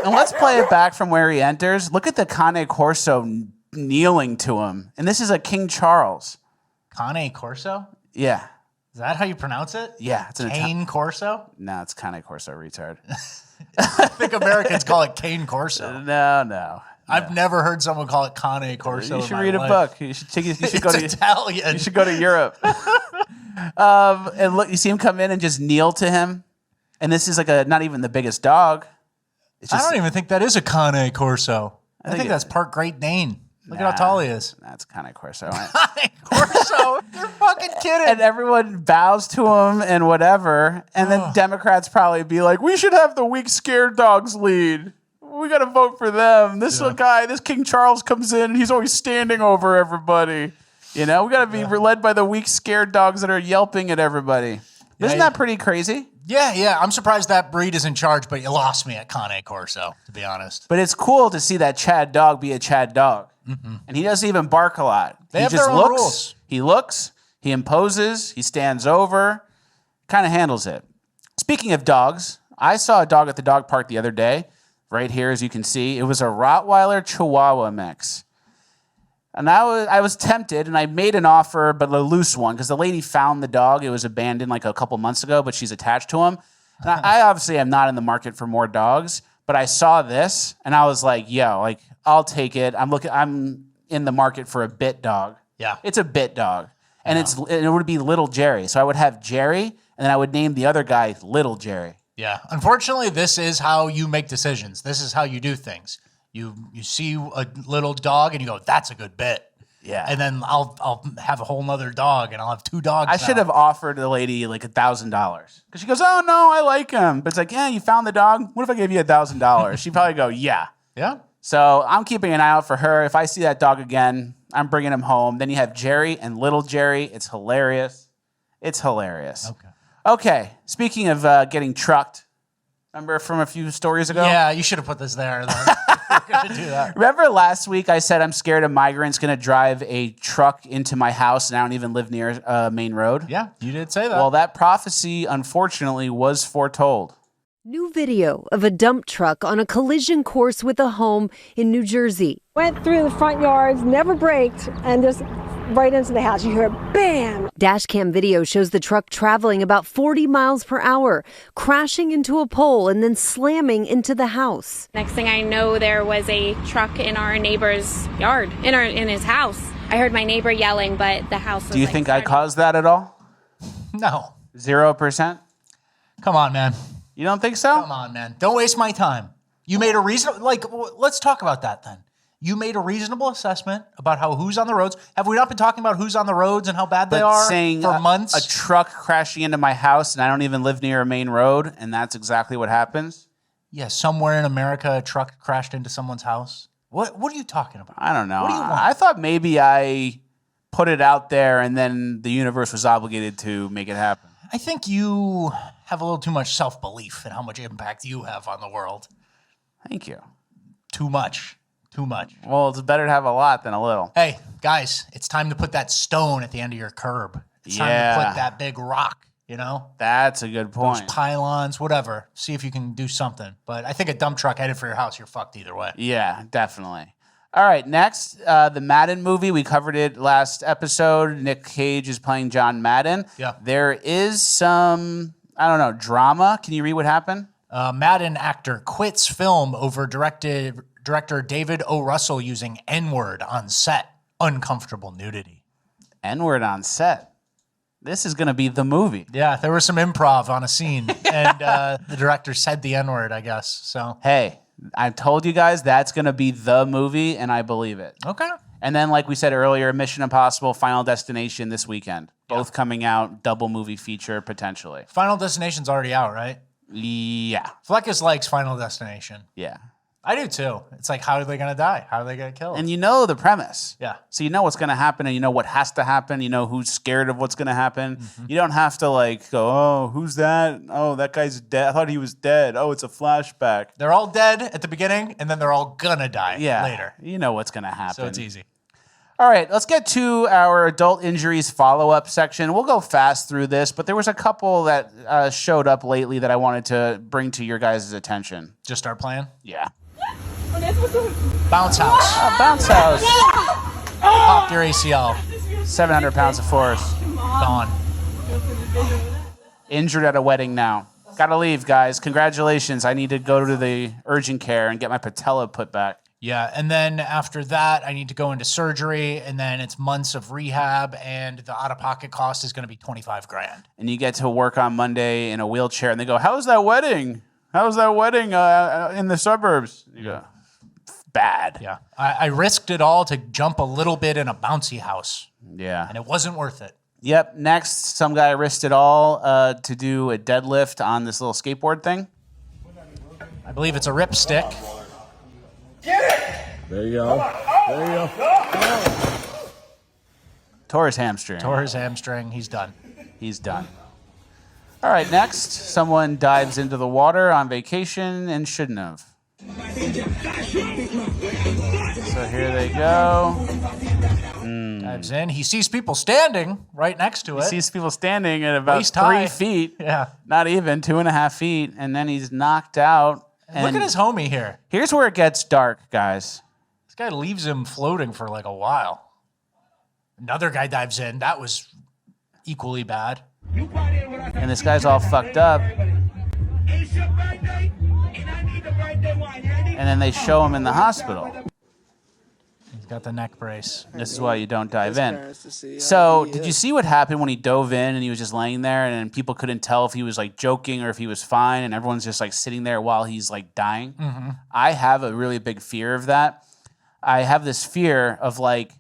And let's play it back from where he enters. Look at the Cane Corso kneeling to him. And this is a King Charles. Cane Corso? Yeah. Is that how you pronounce it? Yeah. It's Cane Corso? No, it's Cane Corso, retard. I think Americans call it Cane Corso. No. I've never heard someone call it Cane Corso. You should read a book. You should go to Italian. You should go to Europe. And look, you see him come in and just kneel to him. And this is like not even the biggest dog. I don't even think that is a Cane Corso. I think that's part Great Dane. Look at how tall he is. That's Cane Corso. Cane Corso? You're fucking kidding. And everyone bows to him and whatever. And then Democrats probably be like, we should have the weak, scared dogs lead. We got to vote for them. This guy, this King Charles comes in and he's always standing over everybody. You know, we got to be led by the weak, scared dogs that are yelping at everybody. Isn't that pretty crazy? Yeah. I'm surprised that breed is in charge, but you lost me at Cane Corso, to be honest. But it's cool to see that Chad dog be a Chad dog. Mm-hmm. And he doesn't even bark a lot. They he have just their own looks. rules. He looks. He imposes. He stands over. Kind of handles it. Speaking of dogs, I saw a dog at the dog park the other day. Right here, as you can see. It was a Rottweiler Chihuahua mix. And I was tempted, and I made an offer, but a loose one, because the lady found the dog. It was abandoned like a couple months ago, but she's attached to him. And I obviously am not in the market for more dogs, but I saw this, and I was like, yo, like, I'll take it. I'm in the market for a bit dog. Yeah. It's a bit dog. And it would be Little Jerry. So I would have Jerry, and then I would name the other guy Little Jerry. Yeah. Unfortunately, this is how you make decisions. This is how you do things. You see a little dog and you go, that's a good bit. Yeah. And then I'll have a whole nother dog and I'll have two dogs. I should have offered the lady like $1,000 because she goes, oh no, I like him. But it's like, yeah, you found the dog. What if I gave you $1,000? She'd probably go, yeah. Yeah. So I'm keeping an eye out for her. If I see that dog again, I'm bringing him home. Then you have Jerry and Little Jerry. It's hilarious. It's hilarious. Okay. Speaking of getting trucked, remember from a few stories ago? Yeah, you should have put this there. Gonna do that. Remember last week I said I'm scared of migrants going to drive a truck into my house and I don't even live near a main road? Yeah, you did say that. Well, that prophecy, unfortunately, was foretold. New video of a dump truck on a collision course with a home in New Jersey. Went through the front yards, never braked, and just right into the house. You hear bam! Dashcam video shows the truck traveling about 40 miles per hour, crashing into a pole and then slamming into the house. Next thing I know, there was a truck in our neighbor's yard, in his house. I heard my neighbor yelling, but the house was Do you think I caused that at all? No. 0%? Come on, man. You don't think so? Come on, man. Don't waste my time. You made a reasonable, let's talk about that then. You made a reasonable assessment about who's on the roads. Have we not been talking about who's on the roads and how bad they are saying for months? A truck crashing into my house and I don't even live near a main road, and that's exactly what happens? Yeah, somewhere in America, a truck crashed into someone's house. What are you talking about? I don't know. What do you want? I thought maybe I put it out there and then the universe was obligated to make it happen. I think you have a little too much self-belief in how much impact you have on the world. Thank you. Too much. Too much. Well, it's better to have a lot than a little. Hey, guys, it's time to put that stone at the end of your curb. It's time to put that big rock, you know? That's a good point. Those pylons, whatever. See if you can do something. But I think a dump truck headed for your house, you're fucked either way. Yeah, definitely. All right, next, the Madden movie. We covered it last episode. Nick Cage is playing John Madden. Yeah. There is some, I don't know, drama. Can you read what happened? Madden actor quits film over director David O. Russell using N-word on set. Uncomfortable nudity. N-word on set. This is going to be the movie. Yeah, there was some improv on a scene, and the director said the N-word, I guess. So Hey, I told you guys that's going to be the movie, and I believe it. Okay. And then, like we said earlier, Mission Impossible, Final Destination this weekend. Both coming out, double movie feature, potentially. Final Destination's already out, right? Yeah. Fleckus likes Final Destination. Yeah. I do too. It's like, how are they going to die? How are they going to kill? And you know the premise. Yeah. So you know what's going to happen, and you know what has to happen. You know who's scared of what's going to happen. You don't have to like go, oh, who's that? Oh, that guy's dead. I thought he was dead. Oh, it's a flashback. They're all dead at the beginning, and then they're all going to die later. You know what's going to happen. So it's easy. All right, let's get to our adult injuries follow-up section. We'll go fast through this, but there was a couple that showed up lately that I wanted to bring to your guys' attention. Just start playing? Yeah. Bounce house. Bounce house. Popped your ACL. 700 pounds of force. Gone. Injured at a wedding now. Gotta leave, guys. Congratulations. I need to go to the urgent care and get my patella put back. Yeah, and then after that, I need to go into surgery, and then it's months of rehab, and the out-of-pocket cost is going to be $25,000. And you get to work on Monday in a wheelchair, and they go, how's that wedding? How's that wedding in the suburbs? You go, bad. Yeah, I risked it all to jump a little bit in a bouncy house. Yeah. And it wasn't worth it. Yep. Next, some guy risked it all to do a deadlift on this little skateboard thing. I believe it's a rip stick. There you go. There you go. Tore his hamstring. Tore his hamstring. He's done. He's done. All right, next, someone dives into the water on vacation and shouldn't have. So here they go. Dives in. He sees people standing right next to it. He sees people standing at about Waist 3 high. feet. Yeah. Not even 2.5 feet. And then he's knocked out. And look at his homie here. Here's where it gets dark, guys. This guy leaves him floating for like a while. Another guy dives in. That was equally bad. And this guy's all fucked up. And then they show him in the hospital. He's got the neck brace. This is why you don't dive in. So, did you see what happened when he dove in and he was just laying there and people couldn't tell if he was like joking or if he was fine and everyone's just like sitting there while he's like dying? Mm-hmm. I have a really big fear of that. I have this fear of like,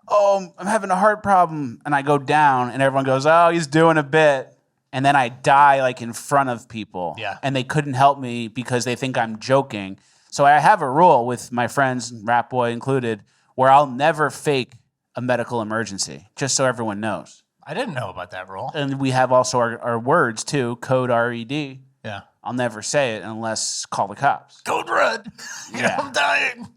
oh, I'm having a heart problem. And I go down and everyone goes, oh, he's doing a bit. And then I die like in front of people. Yeah. And they couldn't help me because they think I'm joking. So I have a rule with my friends, Rap Boy included, where I'll never fake a medical emergency, just so everyone knows. I didn't know about that rule. And we have also our words too, code RED. Yeah. I'll never say it unless call the cops. Code red. Yeah. I'm dying.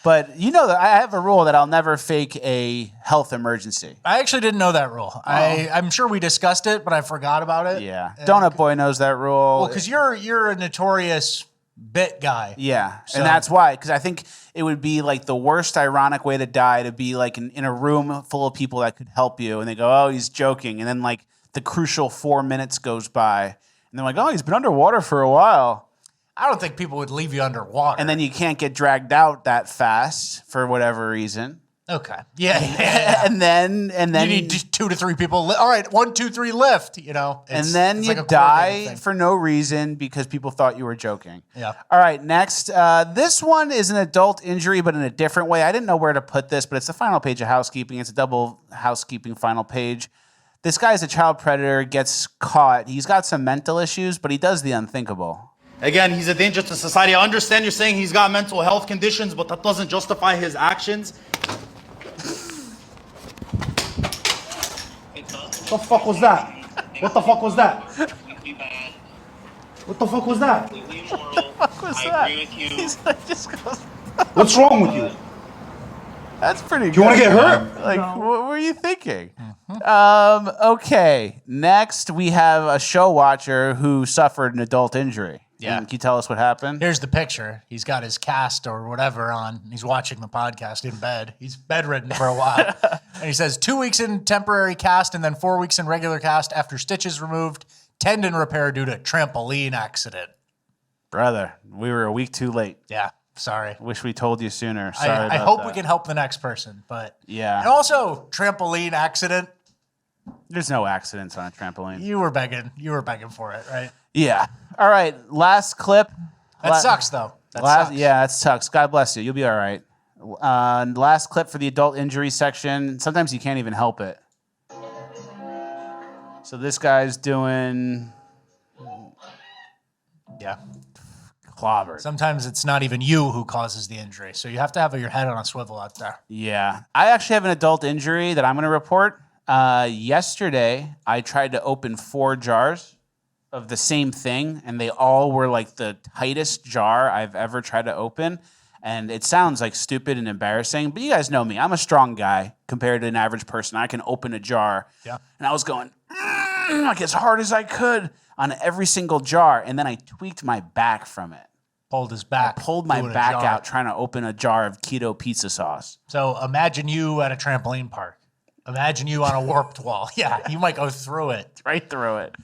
But you know that I have a rule that I'll never fake a health emergency. I actually didn't know that rule. I'm sure we discussed it, but I forgot about it. Yeah. Donut Boy knows that rule. Well, because you're a notorious bit guy. Yeah. So- And that's why, because I think it would be like the worst ironic way to die to be like in a room full of people that could help you. And they go, oh, he's joking. And then like the crucial 4 minutes goes by. And they're like, oh, he's been underwater for a while. I don't think people would leave you underwater. And then you can't get dragged out that fast for whatever reason. Okay. Yeah. And then you need 2 to 3 people. All right, 1, 2, 3 lift. You know. And then it's you like a die coordinated thing. for no reason because people thought you were joking. Yeah. All right, next. This one is an adult injury, but in a different way. I didn't know where to put this, but it's the final page of housekeeping. It's a double housekeeping final page. This guy is a child predator, gets caught. He's got some mental issues, but he does the unthinkable. Again, he's a danger to society. I understand you're saying he's got mental health conditions, but that doesn't justify his actions. What the fuck was that? What the fuck was that? What the fuck was that? What was that? He's like, just goes, What's wrong with you? that's pretty good. You want to get hurt? Like, what were you thinking? Okay, next we have a show watcher who suffered an adult injury. Yeah. Can you tell us what happened? Here's the picture. He's got his cast or whatever on. He's watching the podcast in bed. He's bedridden for a while. And he says 2 weeks in temporary cast and then 4 weeks in regular cast after stitches removed, tendon repair due to trampoline accident. Brother, we were a week too late. Yeah, sorry. Wish we told you sooner. Sorry I about hope that. we can help the next person. But Yeah. And also, trampoline accident. There's no accidents on a trampoline. You were begging for it, right? Yeah. All right. Last clip. That sucks, though. That sucks. Yeah, that sucks. God bless you. You'll be all right. Last clip for the adult injury section. Sometimes you can't even help it. So this guy's doing clobbered. Sometimes it's not even you who causes the injury. So you have to have your head on a swivel out there. Yeah. I actually have an adult injury that I'm going to report. Yesterday, I tried to open 4 jars of the same thing, and they all were like the tightest jar I've ever tried to open. And it sounds like stupid and embarrassing, but you guys know me. I'm a strong guy compared to an average person. I can open a jar. Yeah. And I was going like as hard as I could on every single jar, and then I tweaked my back from it. Pulled his back. I pulled my doing a back jar. out trying to open a jar of keto pizza sauce. So imagine you at a trampoline park. Imagine you on a warped wall. Yeah, you might go through it. Right through it.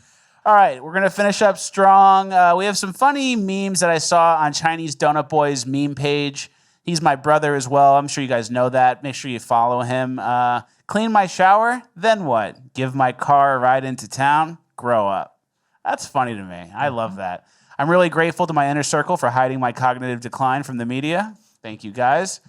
All right, we're going to finish up strong. We have some funny memes that I saw on Chinese Donut Boy's meme page. He's my brother as well. I'm sure you guys know that. Make sure you follow him. Clean my shower, then what? Give my car a ride into town? Grow up. That's funny to me. I love that. I'm really grateful to my inner circle for hiding my cognitive decline from the media. Thank you, guys.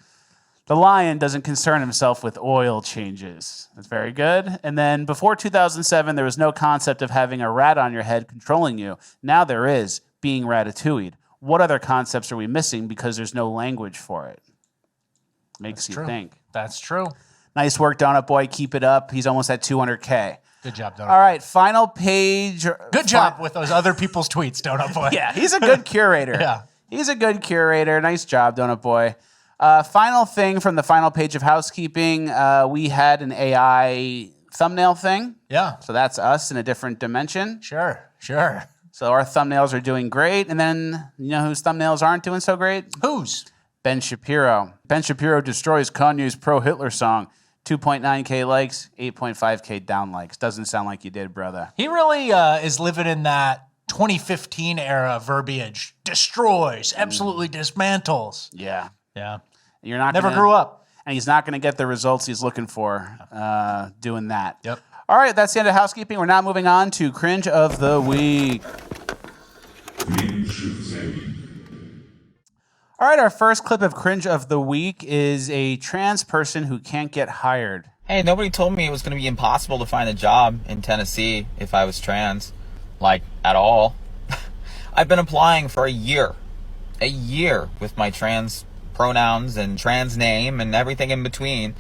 The lion doesn't concern himself with oil changes. That's very good. And then before 2007, there was no concept of having a rat on your head controlling you. Now there is, being ratatouilleed. What other concepts are we missing because there's no language for it? Makes you think. That's true. Nice work, Donut Boy. Keep it up. He's almost at 200K. Good job, Donut All right, final page. Good job with those other people's tweets, Donut Boy. Yeah, he's a good curator. Yeah. He's a good curator. Nice job, Donut Boy. Final thing from the final page of housekeeping, we had an AI thumbnail thing. Yeah. So that's us in a different dimension. Sure. So our thumbnails are doing great. And then, you know whose thumbnails aren't doing so great? Whose? Ben Shapiro. Ben Shapiro destroys Kanye's pro-Hitler song. 2.9K likes, 8.5K down likes. Doesn't sound like you did, brother. He really is living in that 2015 era verbiage. Destroys, absolutely dismantles. Yeah. Yeah. You're not Never gonna- grew up. And he's not going to get the results he's looking for doing that. Yep. All right, that's the end of housekeeping. We're now moving on to Cringe of the Week. All right, our first clip of Cringe of the Week is a trans person who can't get hired. Hey, nobody told me it was going to be impossible to find a job in Tennessee if I was trans. Like, at all. I've been applying for a year with my trans pronouns and trans name and everything in between.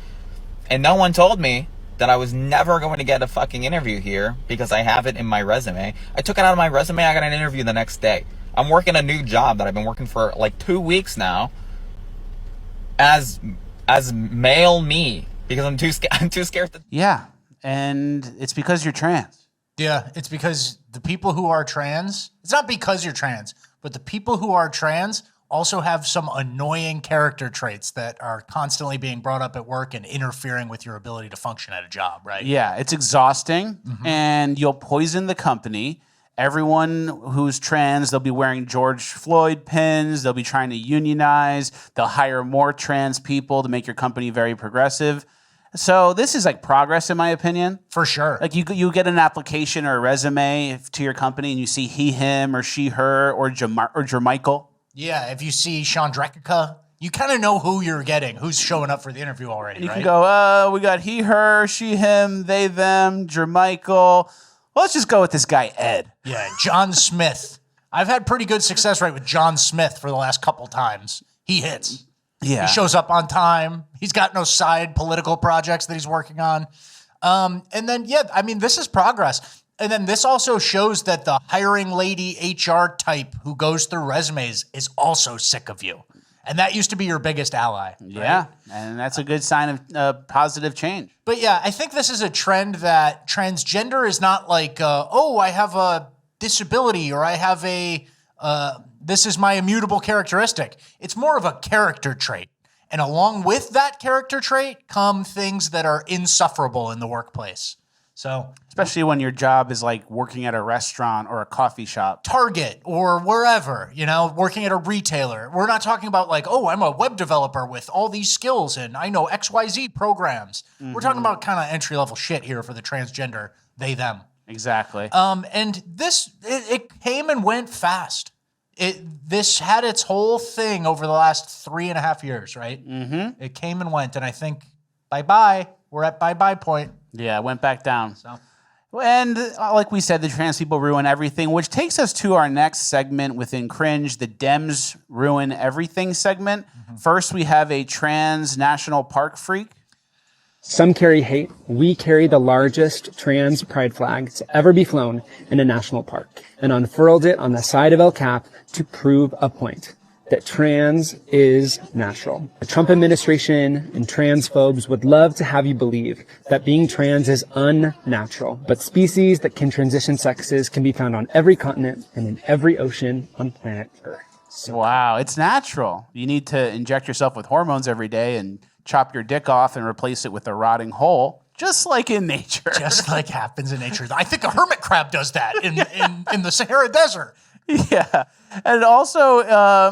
And no one told me that I was never going to get a fucking interview here because I have it in my resume. I took it out of my resume, I got an interview the next day. I'm working a new job that I've been working for like 2 weeks now as male me because I'm too scared to. Yeah, and it's because you're trans. Yeah, it's because the people who are trans, it's not because you're trans, but the people who are trans also have some annoying character traits that are constantly being brought up at work and interfering with your ability to function at a job, right? Yeah, it's exhausting, and you'll poison the company. Everyone who's trans, they'll be wearing George Floyd pins. They'll be trying to unionize. They'll hire more trans people to make your company very progressive. So this is like progress, in my opinion. For sure. Like you get an application or a resume to your company, and you see he, him, or she, her, or Jermichael. Yeah, if you see Chandrika, you kind of know who you're getting, who's showing up for the interview already, And you right? can go, we got he, her, she, him, they, them, Jermichael. Well, let's just go with this guy, Ed. Yeah, John Smith. I've had pretty good success rate with John Smith for the last couple times. He hits. Yeah. He shows up on time. He's got no side political projects that he's working on. And then, yeah, I mean, this is progress. And then this also shows that the hiring lady HR type who goes through resumes is also sick of you. And that used to be your biggest ally. Yeah, right? and that's a good sign of positive change. But yeah, I think this is a trend that transgender is not like, I have a disability or I have this is my immutable characteristic. It's more of a character trait. And along with that character trait come things that are insufferable in the workplace. So, especially when your job is like working at a restaurant or a coffee shop, Target or wherever, working at a retailer. We're not talking about like, I'm a web developer with all these skills and I know XYZ programs. We're talking about kind of entry level shit here for the transgender, they, them. Exactly. And this, it came and went fast. This had its whole thing over the last 3.5 years, right? Mm-hmm. It came and went, and I think bye-bye. We're at bye-bye point. Yeah, it went back down. So, and like we said, the trans people ruin everything, which takes us to our next segment within Cringe, the Dems Ruin Everything segment. First, we have a trans national park freak. Some carry hate. We carry the largest trans pride flag to ever be flown in a national park and unfurled it on the side of El Cap to prove a point that trans is natural. The Trump administration and transphobes would love to have you believe that being trans is unnatural, but species that can transition sexes can be found on every continent and in every ocean on planet Earth. Wow, it's natural. You need to inject yourself with hormones every day and chop your dick off and replace it with a rotting hole, just like in nature. Just like happens in nature. I think a hermit crab does that in the Sahara Desert. Yeah. And also,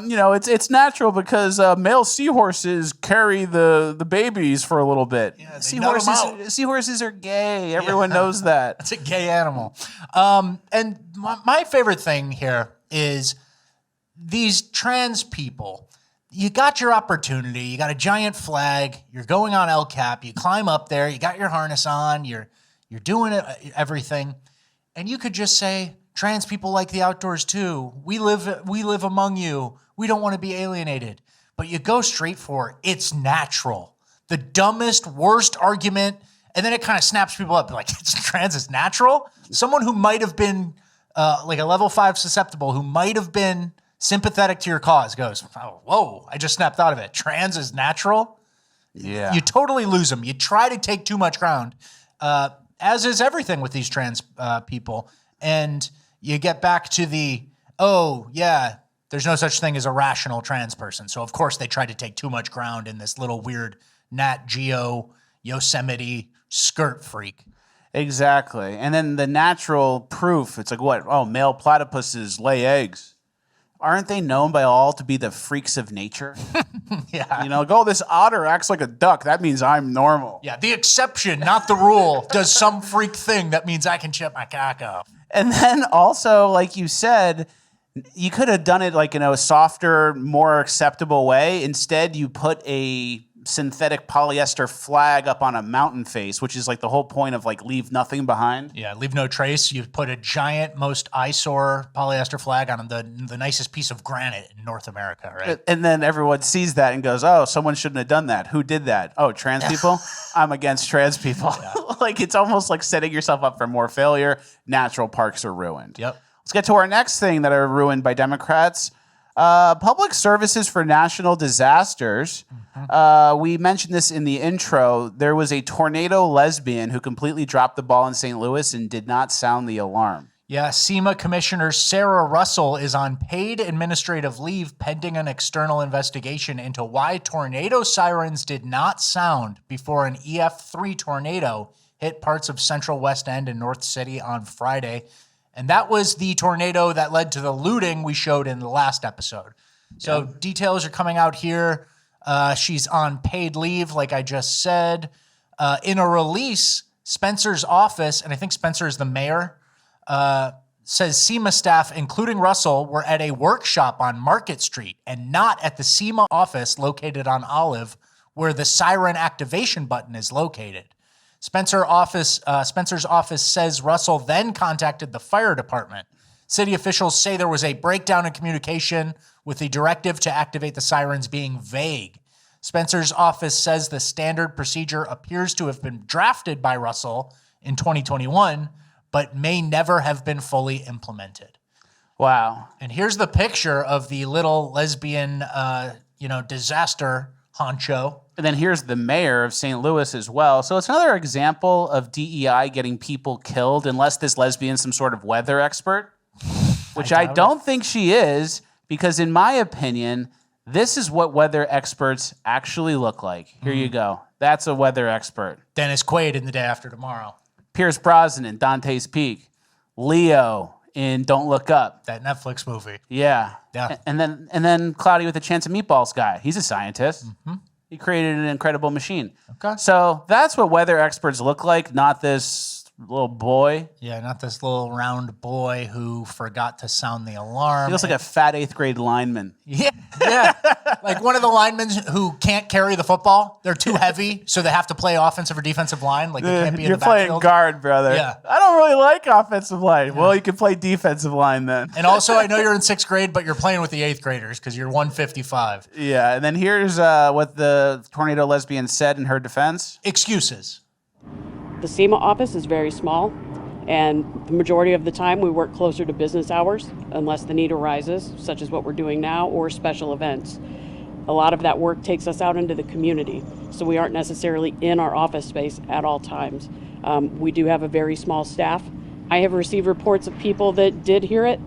it's natural because male seahorses carry the babies for a little bit. Yeah, seahorses are gay. Everyone knows that. It's a gay animal. And my favorite thing here is these trans people. You got your opportunity. You got a giant flag. You're going on El Cap. You climb up there. You got your harness on. You're doing everything. And you could just say, trans people like the outdoors too. We live among you. We don't want to be alienated. But you go straight for it's natural. The dumbest, worst argument. And then it kind of snaps people up. Like, trans is natural? Someone who might have been like a level 5 susceptible, who might have been sympathetic to your cause goes, oh, whoa, I just snapped out of it. Trans is natural? Yeah. You totally lose them. You try to take too much ground, as is everything with these trans people. And you get back to there's no such thing as a rational trans person. So, of course, they try to take too much ground in this little weird Nat Geo Yosemite skirt freak. Exactly. And then the natural proof, it's like what? Oh, male platypuses lay eggs. Aren't they known by all to be the freaks of nature? Yeah. This otter acts like a duck. That means I'm normal. Yeah, the exception, not the rule, does some freak thing that means I can chip my cock off. And then also, like you said, you could have done it like in a softer, more acceptable way. Instead, you put a synthetic polyester flag up on a mountain face, which is like the whole point of like leave nothing behind. Yeah, leave no trace. You put a giant, most eyesore polyester flag on the nicest piece of granite in North America, right? And then everyone sees that and goes, oh, someone shouldn't have done that. Who did that? Oh, trans people? I'm against trans people. Yeah. Like it's almost like setting yourself up for more failure. Natural parks are ruined. Yep. Let's get to our next thing that are ruined by Democrats. Public services for national disasters. We mentioned this in the intro. There was a tornado lesbian who completely dropped the ball in St. Louis and did not sound the alarm. Yeah, SEMA Commissioner Sarah Russell is on paid administrative leave pending an external investigation into why tornado sirens did not sound before an EF3 tornado hit parts of Central West End and North City on Friday. And that was the tornado that led to the looting we showed in the last episode. So details are coming out here. She's on paid leave, like I just said. In a release, Spencer's office, and I think Spencer is the mayor, says SEMA staff, including Russell, were at a workshop on Market Street and not at the SEMA office located on Olive, where the siren activation button is located. Spencer's office says Russell then contacted the fire department. City officials say there was a breakdown in communication, with the directive to activate the sirens being vague. Spencer's office says the standard procedure appears to have been drafted by Russell in 2021, but may never have been fully implemented. Wow. And here's the picture of the little lesbian, disaster honcho. And then here's the mayor of St. Louis as well. So it's another example of DEI getting people killed, unless this lesbian's some sort of weather expert, which I don't think she is, because in my opinion, this is what weather experts actually look like. Here you go. That's a weather expert. Dennis Quaid in The Day After Tomorrow. Pierce Brosnan in Dante's Peak. Leo in Don't Look Up. That Netflix movie. Yeah. Yeah. And then Cloudy with a Chance of Meatballs guy. He's a scientist. He created an incredible machine. Okay. So that's what weather experts look like, not this little boy. Yeah, not this little round boy who forgot to sound the alarm. He looks like a fat 8th grade lineman. Yeah. Like one of the linemen who can't carry the football. They're too heavy, so they have to play offensive or defensive line. Like they can't be in You're the playing backfield. guard, brother. Yeah. I don't really like offensive line. Well, you can play defensive line then. And also, I know you're in 6th grade, but you're playing with the 8th graders because you're 155. Yeah, and then here's what the tornado lesbian said in her defense. Excuses. The SEMA office is very small, and the majority of the time we work closer to business hours unless the need arises, such as what we're doing now, or special events. A lot of that work takes us out into the community, so we aren't necessarily in our office space at all times. We do have a very small staff. I have received reports of people that did hear it.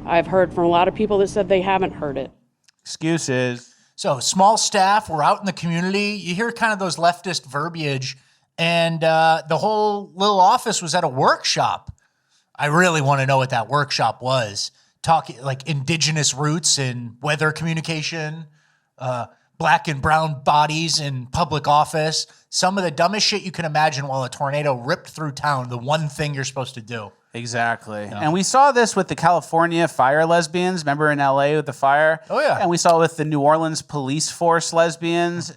I've heard from a lot of people that said they haven't heard it. Excuses. So small staff, we're out in the community. You hear kind of those leftist verbiage. And the whole little office was at a workshop. I really want to know what that workshop was. Talking like indigenous roots in weather communication, black and brown bodies in public office. Some of the dumbest shit you can imagine while a tornado ripped through town. The one thing you're supposed to do. Exactly. Yeah. And we saw this with the California fire lesbians. Remember in LA with the fire? Oh, yeah. And we saw it with the New Orleans police force lesbians.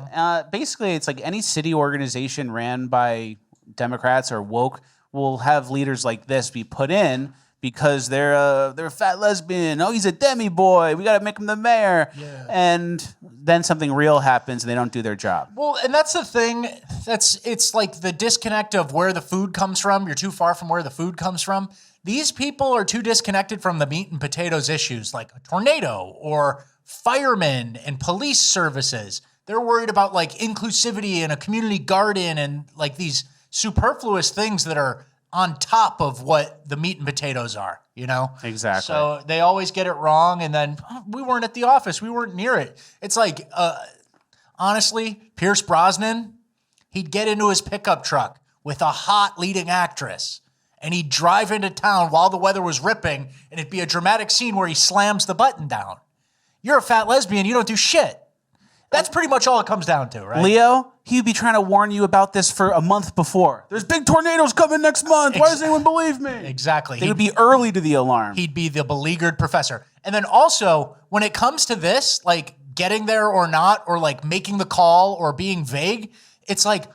Basically, it's like any city organization ran by Democrats or woke will have leaders like this be put in because they're a fat lesbian. Oh, he's a demi boy. We got to make him the mayor. Yeah. And then something real happens and they don't do their job. Well, and that's the thing. It's like the disconnect of where the food comes from. You're too far from where the food comes from. These people are too disconnected from the meat and potatoes issues like a tornado or firemen and police services. They're worried about like inclusivity and a community garden and like these superfluous things that are on top of what the meat and potatoes are, you know? Exactly. So they always get it wrong, and then we weren't at the office. We weren't near it. It's like, honestly, Pierce Brosnan, he'd get into his pickup truck with a hot leading actress, and he'd drive into town while the weather was ripping, and it'd be a dramatic scene where he slams the button down. You're a fat lesbian. You don't do shit. That's pretty much all it comes down to, right? Leo, he'd be trying to warn you about this for a month before. There's big tornadoes coming next month. Why does anyone believe me? Exactly. They would be early to the alarm. He'd be the beleaguered professor. And then also, when it comes to this, like getting there or not, or like making the call or being vague, it's like,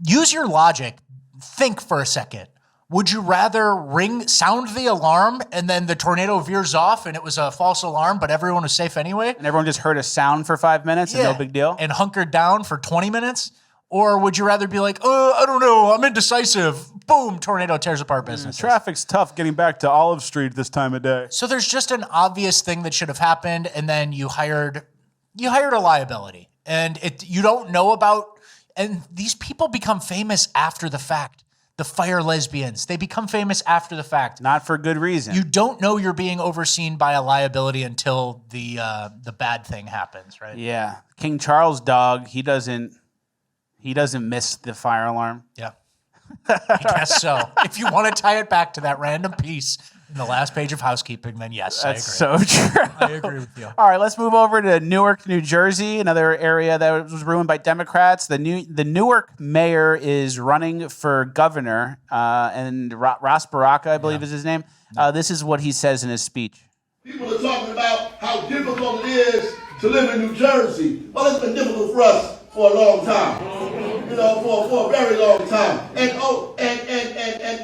use your logic. Think for a second. Would you rather sound the alarm and then the tornado veers off and it was a false alarm, but everyone was safe anyway? And everyone just heard a sound for 5 minutes and no big deal? And hunkered down for 20 minutes? Or would you rather be like, I don't know, I'm indecisive. Boom, tornado tears apart businesses. Traffic's tough getting back to Olive Street this time of day. So there's just an obvious thing that should have happened, and then you hired a liability. And you don't know about, and these people become famous after the fact. The fire lesbians, they become famous after the fact. Not for good reason. You don't know you're being overseen by a liability until the bad thing happens, right? Yeah. King Charles' dog, he doesn't miss the fire alarm. Yeah. I guess so. If you want to tie it back to that random piece in the last page of housekeeping, then yes, That's I agree. so true. I agree with you. All right, let's move over to Newark, New Jersey, another area that was ruined by Democrats. The Newark mayor is running for governor, and Ross Baraka, I believe is his name. This is what he says in his speech. People are talking about how difficult it is to live in New Jersey. Well, it's been difficult for us for a long time. You know, for a very long time. And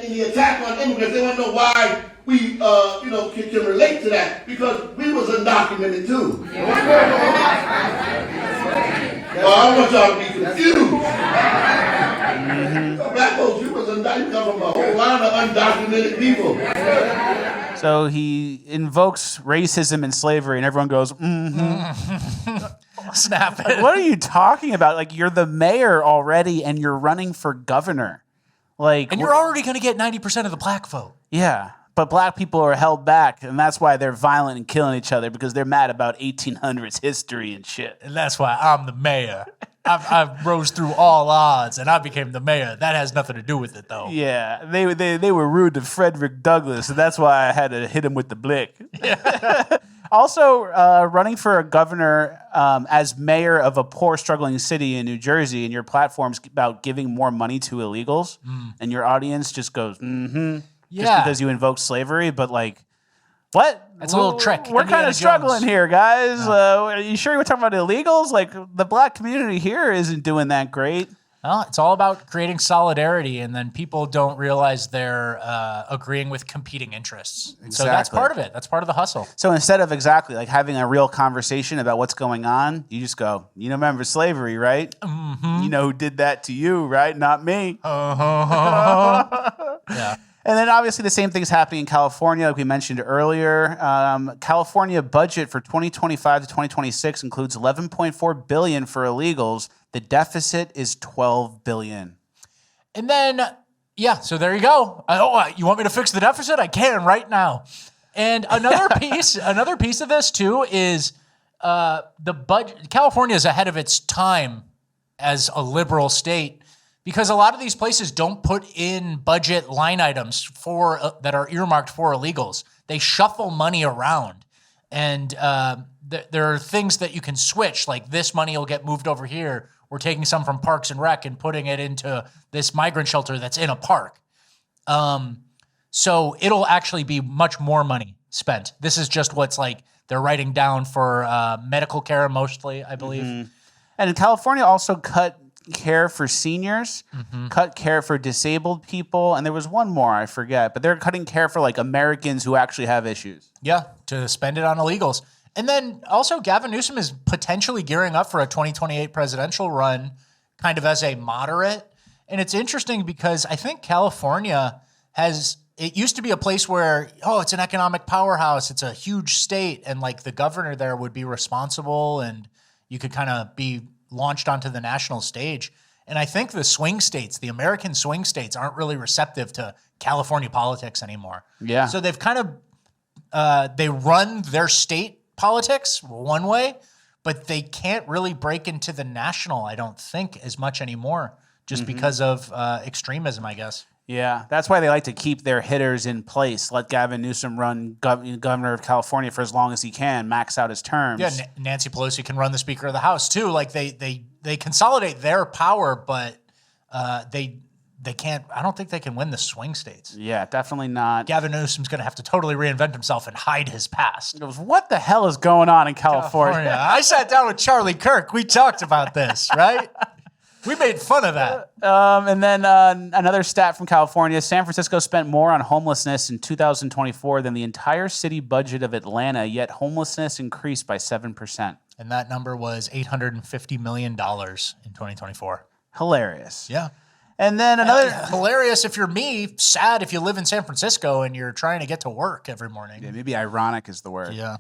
in the attack on immigrants, they want to know why we can relate to that, because we was undocumented too. Well, I want y'all to be confused. Black folks, you was undocumented. You come from a whole line of undocumented people. So he invokes racism and slavery, and everyone goes, Snap it. Like, what are you talking about? Like, you're the mayor already, and you're running for governor. Like, and you're already going to get 90% of the black vote. Yeah, but black people are held back, and that's why they're violent and killing each other, because they're mad about 1800s history and shit. And that's why I'm the mayor. I rose through all odds, and I became the mayor. That has nothing to do with it, though. Yeah, they were rude to Frederick Douglass, and that's why I had to hit him with the blick. Also, running for a governor as mayor of a poor, struggling city in New Jersey, and your platform's about giving more money to illegals, and your audience just goes, just because you invoke slavery, but like, what? That's a little trick. We're kind of struggling here, guys. Are you sure we're talking about illegals? Like, the black community here isn't doing that great. Well, it's all about creating solidarity, and then people don't realize they're agreeing with competing interests. Exactly. So that's part of it. That's part of the hustle. So instead of like having a real conversation about what's going on, you just go, you remember slavery, right? Mm-hmm. You know who did that to you, right? Not me. Yeah. And then obviously the same thing's happening in California, like we mentioned earlier. California budget for 2025 to 2026 includes $11.4 billion for illegals. The deficit is $12 billion. And then, so there you go. You want me to fix the deficit? I can right now. And another piece of this too is the budget. California is ahead of its time as a liberal state, because a lot of these places don't put in budget line items for that are earmarked for illegals. They shuffle money around, and there are things that you can switch. Like, this money will get moved over here. We're taking some from Parks and Rec and putting it into this migrant shelter that's in a park. So it'll actually be much more money spent. This is just what's like they're writing down for medical care mostly, I believe. Mm-hmm. And California also cut care for seniors, cut care for disabled people, and there was one more, I forget, but they're cutting care for like Americans who actually have issues. Yeah, to spend it on illegals. And then also Gavin Newsom is potentially gearing up for a 2028 presidential run kind of as a moderate. And it's interesting because I think California it used to be a place where, it's an economic powerhouse, it's a huge state, and like the governor there would be responsible and you could kind of be launched onto the national stage. And I think the swing states, the American swing states, aren't really receptive to California politics anymore. Yeah. So they've kind of, they run their state politics one way, but they can't really break into the national, I don't think, as much anymore, just because of extremism, I guess. Yeah, that's why they like to keep their hitters in place. Let Gavin Newsom run governor of California for as long as he can, max out his terms. Yeah, Nancy Pelosi can run the Speaker of the House too. Like they consolidate their power, but they can't. I don't think they can win the swing states. Yeah, definitely not. Gavin Newsom's going to have to totally reinvent himself and hide his past. It was, what the hell is going on in California? I sat down with Charlie Kirk. We talked about this, right? We made fun of that. And then another stat from California, San Francisco spent more on homelessness in 2024 than the entire city budget of Atlanta, yet homelessness increased by 7%. And that number was $850 million in 2024. Hilarious. Yeah. And then another... hilarious if you're me, sad if you live in San Francisco and you're trying to get to work every morning. Yeah, maybe ironic is the word. Yeah.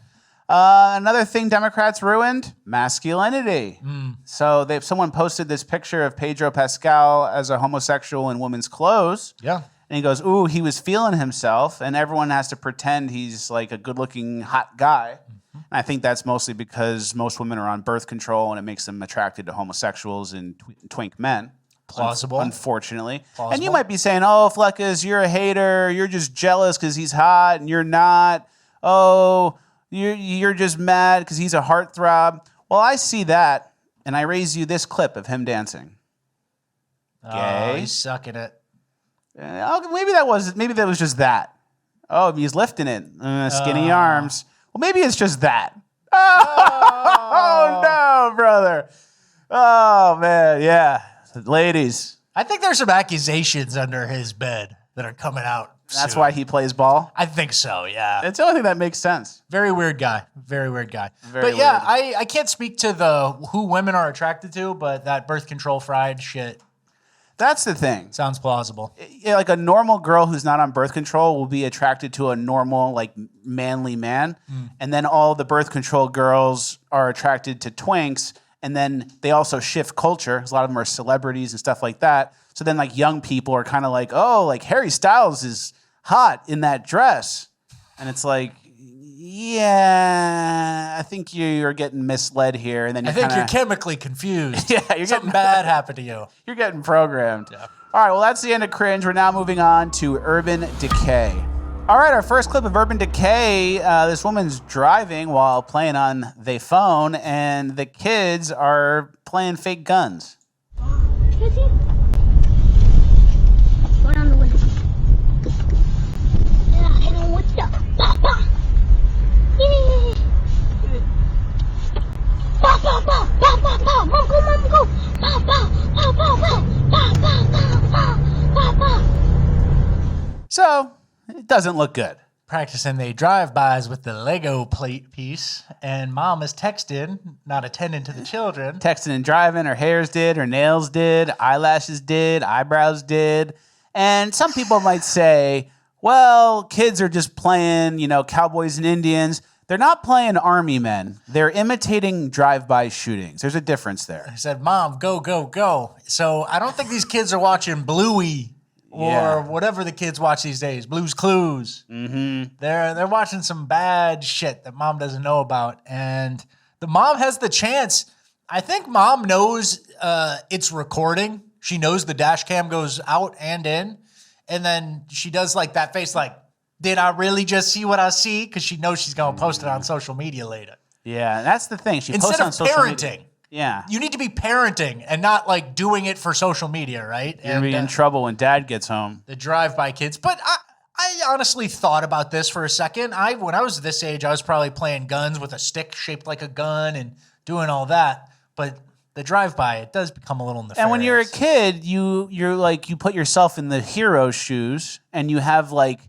Another thing Democrats ruined, masculinity. So someone posted this picture of Pedro Pascal as a homosexual in women's clothes. Yeah. And he goes, ooh, he was feeling himself, and everyone has to pretend he's like a good-looking, hot guy. And I think that's mostly because most women are on birth control, and it makes them attracted to homosexuals and twink men. Plausible. Unfortunately. Plausible. And you might be saying, oh, Fleckus, you're a hater. You're just jealous because he's hot, and you're not. Oh... You're just mad because he's a heartthrob. Well, I see that, and I raise you this clip of him dancing. Oh, he's sucking it. Maybe that was just that. Oh, he's lifting it. Skinny arms. Well, maybe it's just that. Oh, no, brother. Oh, man, yeah. Ladies. I think there's some accusations under his bed that are coming out. That's why he plays ball? I think so, yeah. It's the only thing that makes sense. Very weird guy. Very weird guy. Very but yeah, weird. I can't speak to who women are attracted to, but that birth control fried shit. That's the thing. Sounds plausible. Yeah, like a normal girl who's not on birth control will be attracted to a normal, like manly man. And then all the birth control girls are attracted to twinks. And then they also shift culture. A lot of them are celebrities and stuff like that. So then like young people are kind of like, oh, like Harry Styles is hot in that dress. And it's like, yeah, I think you're getting misled here. And then I think you're chemically confused. Yeah, you're Something getting bad happened to you. You're getting programmed. Yeah. All right, well, that's the end of Cringe. We're now moving on to Urban Decay. All right, our first clip of Urban Decay, this woman's driving while playing on the phone, and the kids are playing fake guns. So, it doesn't look good. Practicing the drive-bys with the Lego plate piece, and mom is texting, not attending to the children. Texting and driving, her hairs did, her nails did, eyelashes did, eyebrows did. And some people might say, well, kids are just playing, cowboys and Indians. They're not playing army men. They're imitating drive-by shootings. There's a difference there. I said, Mom, go, go, go. So I don't think these kids are watching Bluey or whatever the kids watch these days, Blue's Clues. Mm-hmm. They're watching some bad shit that mom doesn't know about. And the mom has the chance. I think mom knows it's recording. She knows the dash cam goes out and in. And then she does like that face like, did I really just see what I see? Because she knows she's going to post it on social media later. Yeah, that's the thing. She Instead posts on of social parenting. media. Yeah. You need to be parenting and not like doing it for social media, right? You're going to be in trouble when dad gets home. The drive-by kids. But I honestly thought about this for a second. When I was this age, I was probably playing guns with a stick shaped like a gun and doing all that. But the drive-by, it does become a little nefarious. And when you're a kid, you're like, you put yourself in the hero's shoes and you have like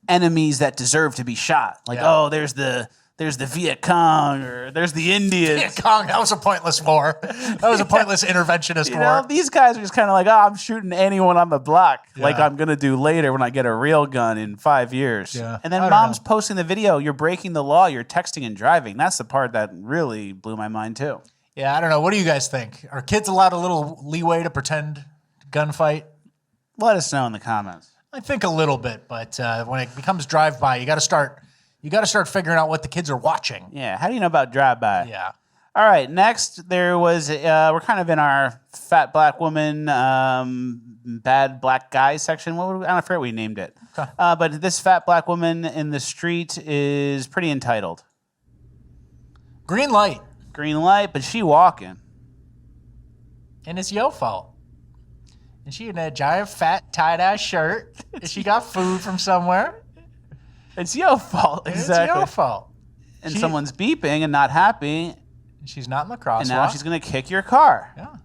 enemies that deserve to be shot. Like, oh, there's the Viet Cong or there's the Indians. Viet Cong, that was a pointless war. That was a pointless interventionist war. These guys are just kind of like, oh, I'm shooting anyone on the block like I'm going to do later when I get a real gun in 5 years. Yeah. And then mom's posting the video. You're breaking the law. You're texting and driving. That's the part that really blew my mind too. Yeah, I don't know. What do you guys think? Are kids allowed a little leeway to pretend gunfight? Let us know in the comments. I think a little bit, but when it becomes drive-by, you got to start figuring out what the kids are watching. Yeah, how do you know about drive-by? Yeah. All right, next there was, we're kind of in our fat black woman, bad black guy section. I don't forget what we named it. Okay. But this fat black woman in the street is pretty entitled. Green light. Green light, but she walking. And it's your fault. And she in that giant fat tie-dye shirt. And she got food from somewhere. It's your fault, exactly. It's your fault. And someone's beeping and not happy. She's not in the crosswalk. And now she's going to kick your car. Yeah.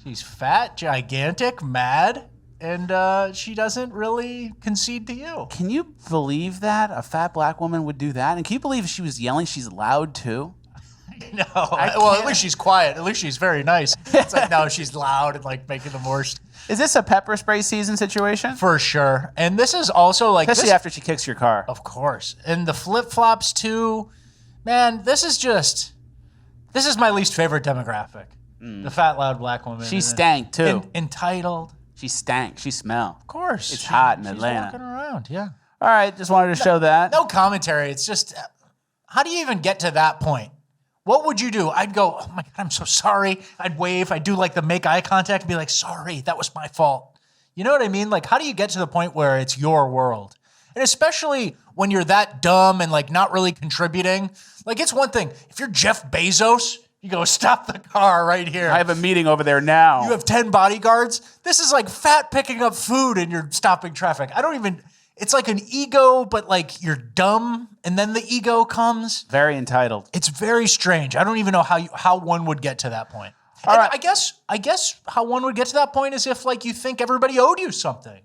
She's fat, gigantic, mad, and she doesn't really concede to you. Can you believe that? A fat black woman would do that? And can you believe if she was yelling, she's loud too? No. Well, at least she's quiet. At least she's very nice. It's like, no, she's loud and like making them worse. Is this a pepper spray season situation? For sure. And this is also like... Especially after she kicks your car. Of course. And the flip-flops too. Man, this is my least favorite demographic. The fat, loud black woman. She stank too. Entitled. She stank. She smell. Of course. It's hot in Atlanta. She's walking around, yeah. All right, just wanted to show that. No commentary. It's just, how do you even get to that point? What would you do? I'd go, oh my God, I'm so sorry. I'd wave. I'd do like the make eye contact and be like, sorry, that was my fault. You know what I mean? Like, how do you get to the point where it's your world? And especially when you're that dumb and like not really contributing. Like, it's one thing. If you're Jeff Bezos, you go, stop the car right here. I have a meeting over there now. You have 10 bodyguards. This is like fat picking up food and you're stopping traffic. It's like an ego, but like you're dumb and then the ego comes. Very entitled. It's very strange. I don't even know how one would get to that point. All right. I guess how one would get to that point is if like you think everybody owed you something.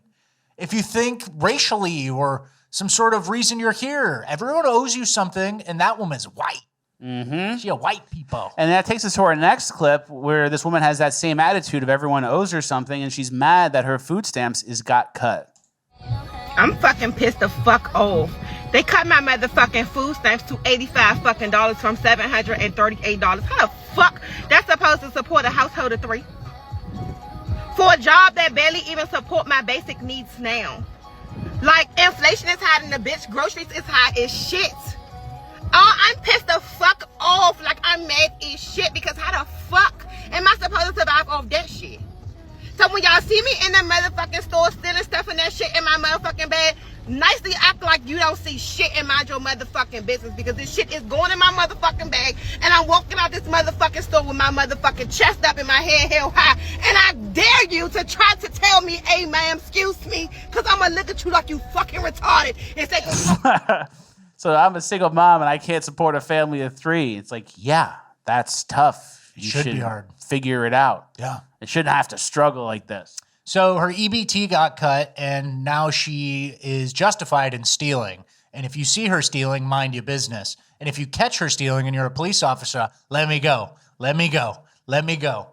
If you think racially or some sort of reason you're here, everyone owes you something and that woman's white. Mm-hmm. She a white people. And that takes us to our next clip where this woman has that same attitude of everyone owes her something, and she's mad that her food stamps got cut. I'm fucking pissed the fuck off. They cut my motherfucking food stamps to $85 fucking dollars from $738. How the fuck that's supposed to support a household of 3? For a job that barely even support my basic needs now. Like, inflation is high and the bitch groceries is high as shit. Oh, I'm pissed the fuck off. Like, I'm mad as shit because how the fuck am I supposed to survive off that shit? So when y'all see me in the motherfucking store stealing stuff and that shit in my motherfucking bag, nicely act like you don't see shit and mind your motherfucking business, because this shit is going in my motherfucking bag and I'm walking out this motherfucking store with my motherfucking chest up and my head held high, and I dare you to try to tell me, hey ma'am, excuse me, because I'm gonna look at you like you fucking retarded and say So I'm a single mom and I can't support a family of 3. It's like, yeah, that's tough. You Should be hard. Figure it out. Yeah. It shouldn't have to struggle like this. So her EBT got cut, and now she is justified in stealing. And if you see her stealing, mind your business. And if you catch her stealing and you're a police officer, let me go. Let me go. Let me go.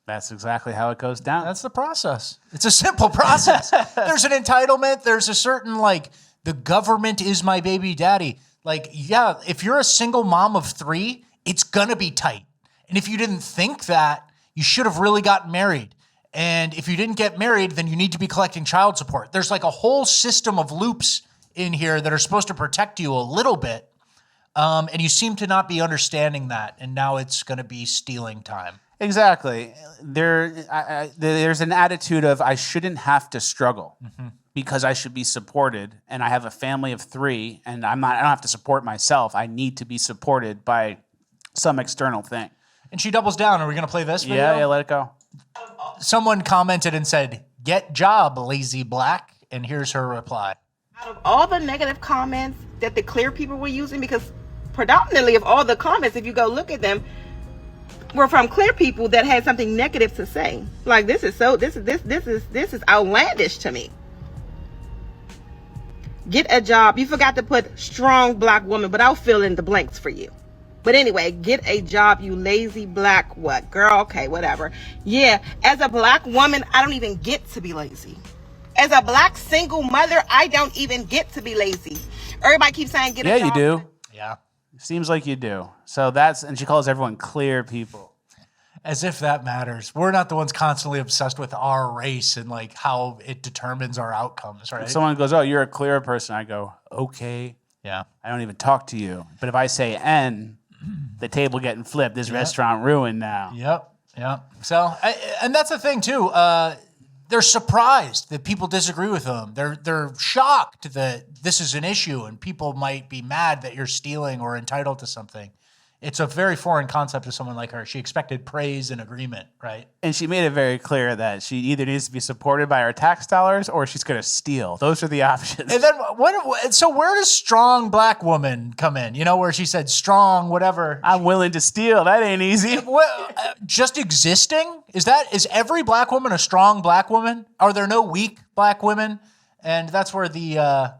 That's exactly how it goes down. That's the process. It's a simple process. There's an entitlement. There's a certain, like, the government is my baby daddy. Like, yeah, if you're a single mom of 3, it's going to be tight. And if you didn't think that, you should have really gotten married. And if you didn't get married, then you need to be collecting child support. There's like a whole system of loops in here that are supposed to protect you a little bit. And you seem to not be understanding that. And now it's going to be stealing time. Exactly. There's an attitude of I shouldn't have to struggle because I should be supported. And I have a family of 3 and I don't have to support myself. I need to be supported by some external thing. And she doubles down. Are we going to play this video? Yeah, let it go. Someone commented and said, "Get job, lazy black." And here's her reply. Out of all the negative comments that the clear people were using, because predominantly of all the comments, if you go look at them, were from clear people that had something negative to say. Like, this is outlandish to me. Get a job. You forgot to put strong black woman, but I'll fill in the blanks for you. But anyway, get a job, you lazy black what? Girl, okay, whatever. Yeah, as a black woman, I don't even get to be lazy. As a black single mother, I don't even get to be lazy. Everybody keeps saying get a job. Yeah, you do. Yeah. Seems like you do. So and she calls everyone clear people. As if that matters. We're not the ones constantly obsessed with our race and like how it determines our outcomes, right? If someone goes, oh, you're a clear person, I go, okay. Yeah. I don't even talk to you. But if I say N, the table getting flipped, this restaurant ruined now. Yep. So, and that's the thing too. They're surprised that people disagree with them. They're shocked that this is an issue and people might be mad that you're stealing or entitled to something. It's a very foreign concept to someone like her. She expected praise and agreement, right? And she made it very clear that she either needs to be supported by her tax dollars or she's going to steal. Those are the options. And then so where does strong black woman come in? You know, where she said strong, whatever. I'm willing to steal. That ain't easy. Just existing? Is every black woman a strong black woman? Are there no weak black women? And that's where the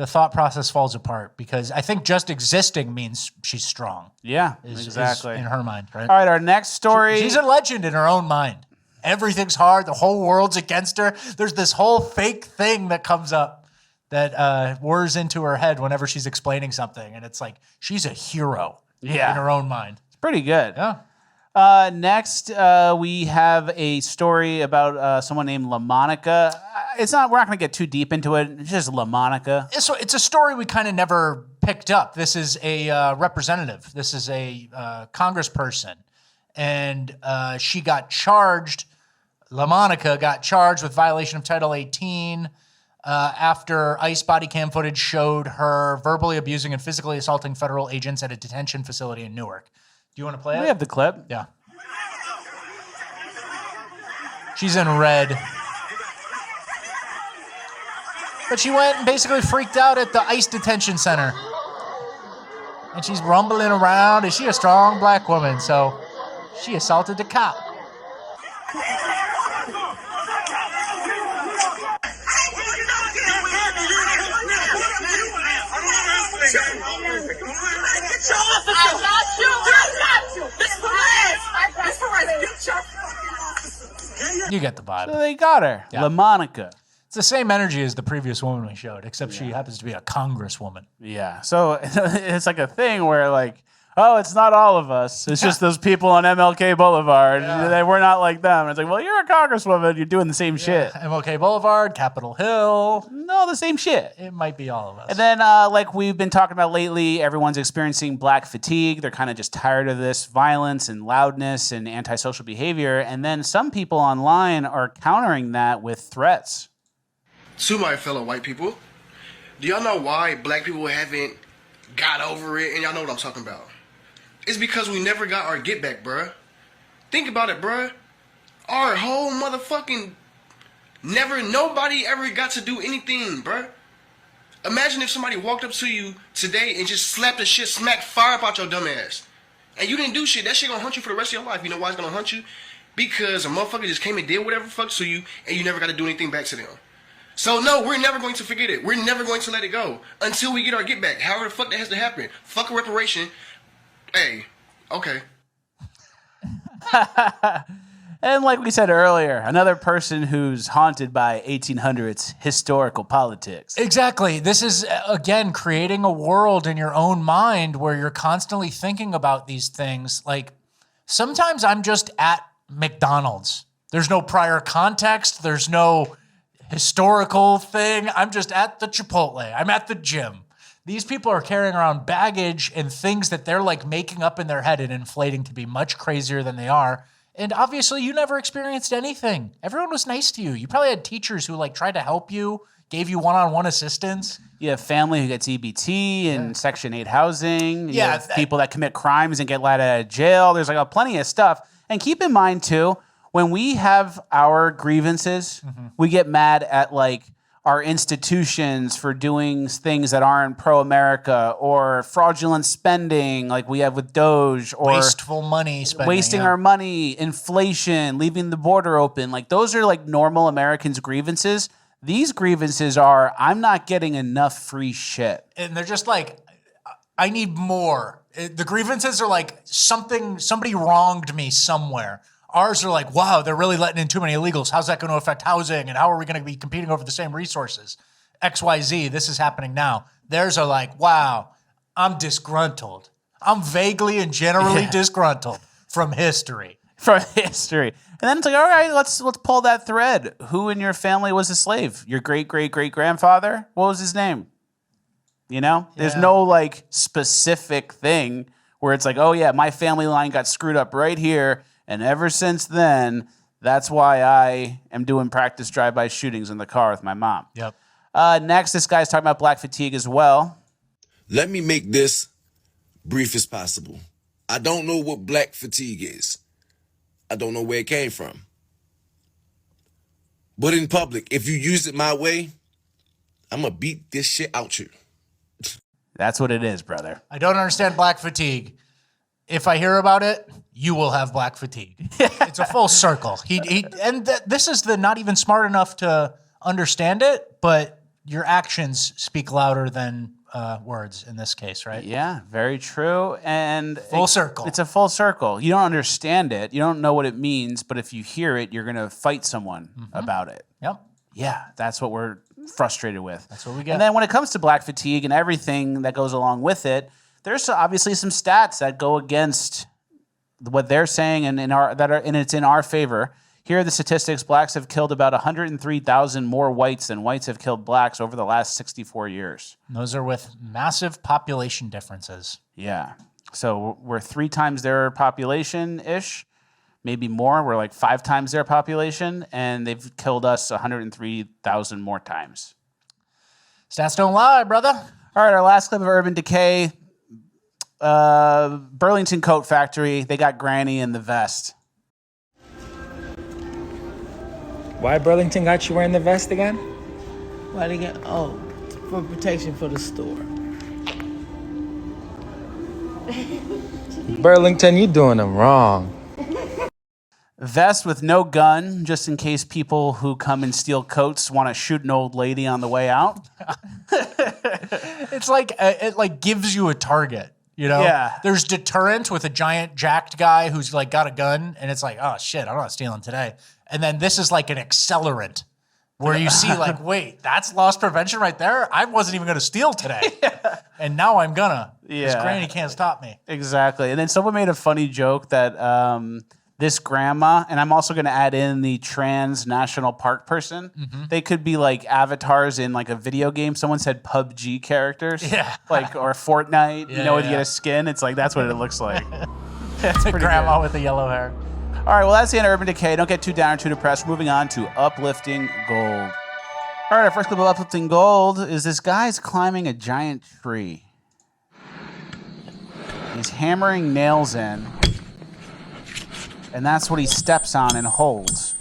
thought process falls apart, because I think just existing means she's strong. Yeah, exactly. Is in her mind, right? All right, our next story. She's a legend in her own mind. Everything's hard. The whole world's against her. There's this whole fake thing that comes up that whirs into her head whenever she's explaining something. And it's like, she's a hero in her own mind. It's pretty good. Yeah. Next, we have a story about someone named LaMonica. We're not going to get too deep into it. It's just LaMonica. So it's a story we kind of never picked up. This is a representative. This is a congressperson. And she got charged, LaMonica got charged with violation of Title 18 after ICE body cam footage showed her verbally abusing and physically assaulting federal agents at a detention facility in Newark. Do you want to play it? We have the clip. Yeah. She's in red. But she went and basically freaked out at the ICE detention center. And she's rumbling around. Is she a strong black woman? So she assaulted the cop. I You get the vibe. So they got her. Yeah. La Monica. It's the same energy as the previous woman we showed, except she happens to be a congresswoman. Yeah. So it's like a thing where like, oh, it's not all of us. It's just those people on MLK Boulevard. We're not like them. It's like, well, you're a congresswoman. You're doing the same shit. MLK Boulevard, Capitol Hill. No, the same shit. It might be all of us. And then, like we've been talking about lately, everyone's experiencing black fatigue. They're kind of just tired of this violence and loudness and antisocial behavior. And then some people online are countering that with threats. To my fellow white people, do y'all know why black people haven't got over it? And y'all know what I'm talking about. It's because we never got our get back, bruh. Think about it, bruh. Our whole motherfucking nobody ever got to do anything, bruh. Imagine if somebody walked up to you today and just slapped the shit, smacked fire up out your dumb ass. And you didn't do shit. That shit gonna haunt you for the rest of your life. You know why it's gonna haunt you? Because a motherfucker just came and did whatever the fuck to you and you never got to do anything back to them. So no, we're never going to forget it. We're never going to let it go until we get our get back. However the fuck that has to happen. Fuck a reparation. Hey, okay. And like we said earlier, another person who's haunted by 1800s historical politics. Exactly. This is, again, creating a world in your own mind where you're constantly thinking about these things. Like, sometimes I'm just at McDonald's. There's no prior context. There's no historical thing. I'm just at the Chipotle. I'm at the gym. These people are carrying around baggage and things that they're like making up in their head and inflating to be much crazier than they are. And obviously you never experienced anything. Everyone was nice to you. You probably had teachers who like tried to help you, gave you one-on-one assistance. You have family who gets EBT and Section 8 housing. You Yeah, have people that commit crimes and get let out of jail. There's like plenty of stuff. And keep in mind too, when we have our grievances, we get mad at like our institutions for doing things that aren't pro-America or fraudulent spending like we have with Doge or wasteful money spending. Wasting our money, inflation, leaving the border open. Like those are like normal Americans' grievances. These grievances are, I'm not getting enough free shit. And they're just like, I need more. The grievances are like somebody wronged me somewhere. Ours are like, wow, they're really letting in too many illegals. How's that going to affect housing? And how are we going to be competing over the same resources? XYZ, this is happening now. Theirs are like, wow, I'm disgruntled. I'm vaguely and generally disgruntled from history. From history. And then it's like, all right, let's pull that thread. Who in your family was a slave? Your great-great-great-grandfather? What was his name? You know? There's no like specific thing where it's like, oh yeah, my family line got screwed up right here. And ever since then, that's why I am doing practice drive-by shootings in the car with my mom. Yep. Next, this guy's talking about black fatigue as well. Let me make this brief as possible. I don't know what black fatigue is. I don't know where it came from. But in public, if you use it my way, I'm going to beat this shit out you. That's what it is, brother. I don't understand black fatigue. If I hear about it, you will have black fatigue. It's a full circle. This is the not even smart enough to understand it, but your actions speak louder than words in this case, right? Yeah, very true. And full circle. It's a full circle. You don't understand it. You don't know what it means, but if you hear it, you're going to fight someone about it. Yep. Yeah, that's what we're frustrated with. That's what we get. And then when it comes to black fatigue and everything that goes along with it, there's obviously some stats that go against what they're saying and it's in our favor. Here are the statistics. Blacks have killed about 103,000 more whites than whites have killed blacks over the last 64 years. Those are with massive population differences. Yeah. So we're 3 times their population-ish, maybe more. We're like 5 times their population, and they've killed us 103,000 more times. Stats don't lie, brother. All right, our last clip of Urban Decay. Burlington Coat Factory, they got Granny in the vest. Why Burlington got you wearing the vest again? Why they got, for protection for the store. Burlington, you doing them wrong. Vest with no gun, just in case people who come and steal coats want to shoot an old lady on the way out. It's like, it like gives you a target. You know, There's deterrent with a giant jacked guy who's like got a gun, and it's like, oh shit, I'm not stealing today. And then this is like an accelerant where you see like, wait, that's loss prevention right there? I wasn't even going to steal today. And now I'm gonna. Because Granny can't stop me. Exactly. And then someone made a funny joke that this grandma, and I'm also going to add in the trans national park person. They could be like avatars in like a video game. Someone said PUBG characters. Yeah. Like, or Fortnite, Yeah, you know, when you yeah. get a skin, it's like, that's what it looks like. That's The pretty grandma good. with the yellow hair. All right, well, that's the end of Urban Decay. Don't get too down or too depressed. Moving on to Uplifting Gold. All right, our first clip of Uplifting Gold is this guy's climbing a giant tree. He's hammering nails in, and that's what he steps on and holds.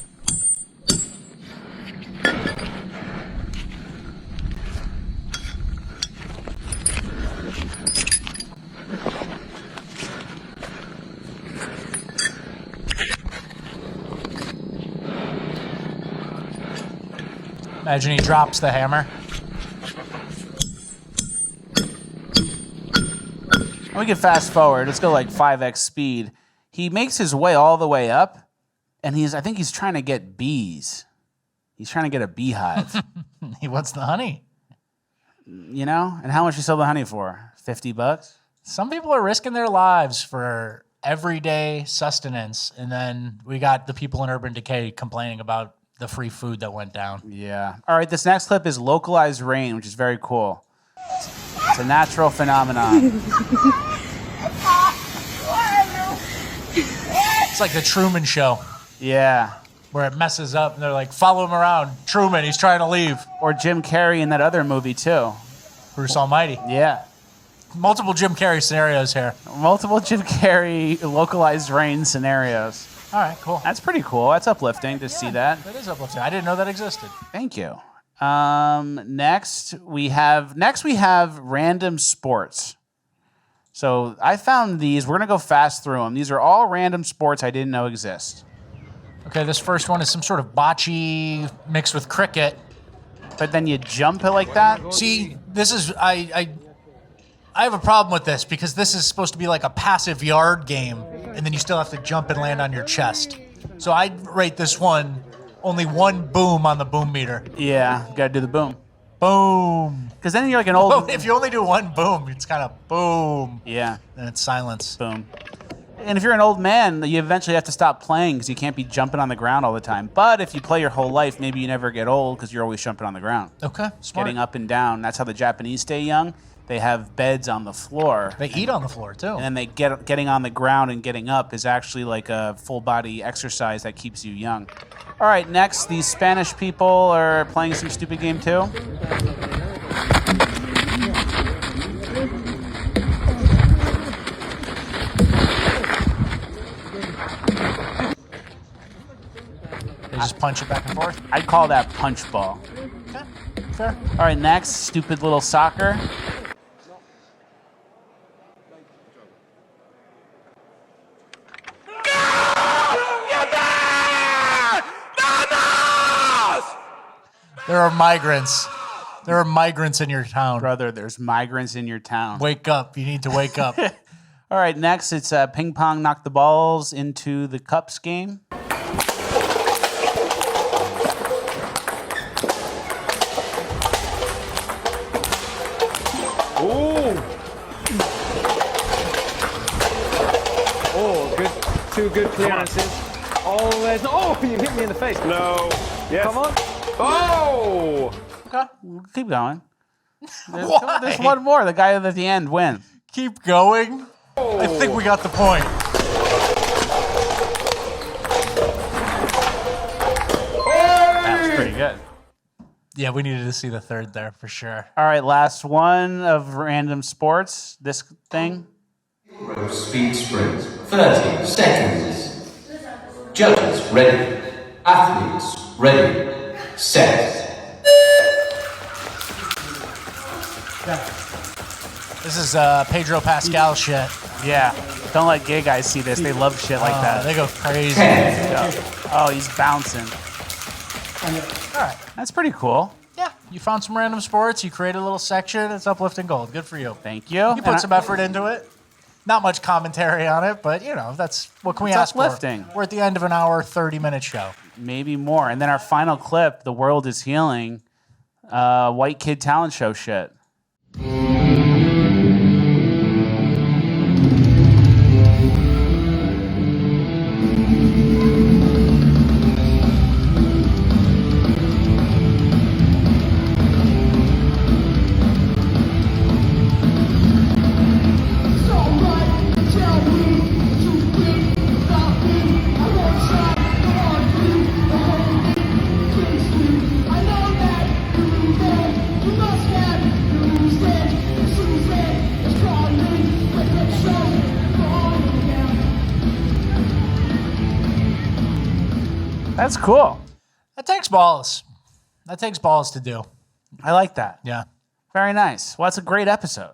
Imagine he drops the hammer. We can fast forward. Let's go like 5x speed. He makes his way all the way up, and I think he's trying to get bees. He's trying to get a beehive. He wants the honey. You know? And how much you sell the honey for? $50? Some people are risking their lives for everyday sustenance, and then we got the people in Urban Decay complaining about the free food that went down. Yeah. All right, this next clip is localized rain, which is very cool. It's a natural phenomenon. It's like the Truman Show. Yeah. Where it messes up, and they're like, follow him around. Truman, he's trying to leave. Or Jim Carrey in that other movie, too. Bruce Almighty. Yeah. Multiple Jim Carrey scenarios here. Multiple Jim Carrey localized rain scenarios. All right, cool. That's pretty cool. That's uplifting to see that. That is uplifting. I didn't know that existed. Thank you. Next we have random sports. So I found these. We're gonna go fast through them. These are all random sports I didn't know exist. Okay, this first one is some sort of bocce mixed with cricket. But then you jump it like that? See, this is I have a problem with this because this is supposed to be like a passive yard game, and then you still have to jump and land on your chest. So I'd rate this one only one boom on the boom meter. Yeah, you gotta do the boom. Boom. Because then you're like an old... If you only do one boom, it's kind of boom. Yeah. Then it's silence. Boom. And if you're an old man, you eventually have to stop playing because you can't be jumping on the ground all the time. But if you play your whole life, maybe you never get old because you're always jumping on the ground. Okay, smart. Getting up and down. That's how the Japanese stay young. They have beds on the floor. They eat on the floor, too. And then getting on the ground and getting up is actually like a full-body exercise that keeps you young. All right, next, these Spanish people are playing some stupid game, too. They just punch it back and forth? I'd call that punch ball. Okay, fair. All right, next, stupid little soccer. There are migrants. There are migrants in your town. Brother, there's migrants in your town. Wake up. You need to wake up. All right, next, it's ping pong knock the balls into the cups game. Oh, good. Two good clearances. Oh, there's no. Oh, you hit me in the face. No. Yes. Come on. Oh! Okay, keep going. There's one more. The guy at the end wins. Keep going. I think we got the point. That was pretty good. Yeah, we needed to see the third there for sure. All right, last one of random sports. This thing. Speed sprint. 30 seconds. Judges ready. Athletes ready. Set. This is Pedro Pascal shit. Yeah. Don't let gay guys see this. They love shit like that. They go crazy. Yeah. Oh, he's bouncing. All right. That's pretty cool. Yeah. You found some random sports. You created a little section. It's uplifting gold. Good for you. Thank you. You put some effort into it. Not much commentary on it, but, you know, that's what can we It's ask uplifting. for? We're at the end of an hour, 30-minute show. Maybe more. And then our final clip, The World is Healing, white kid talent show shit. That's cool. That takes balls. That takes balls to do. I like that. Yeah. Very nice. Well, that's a great episode.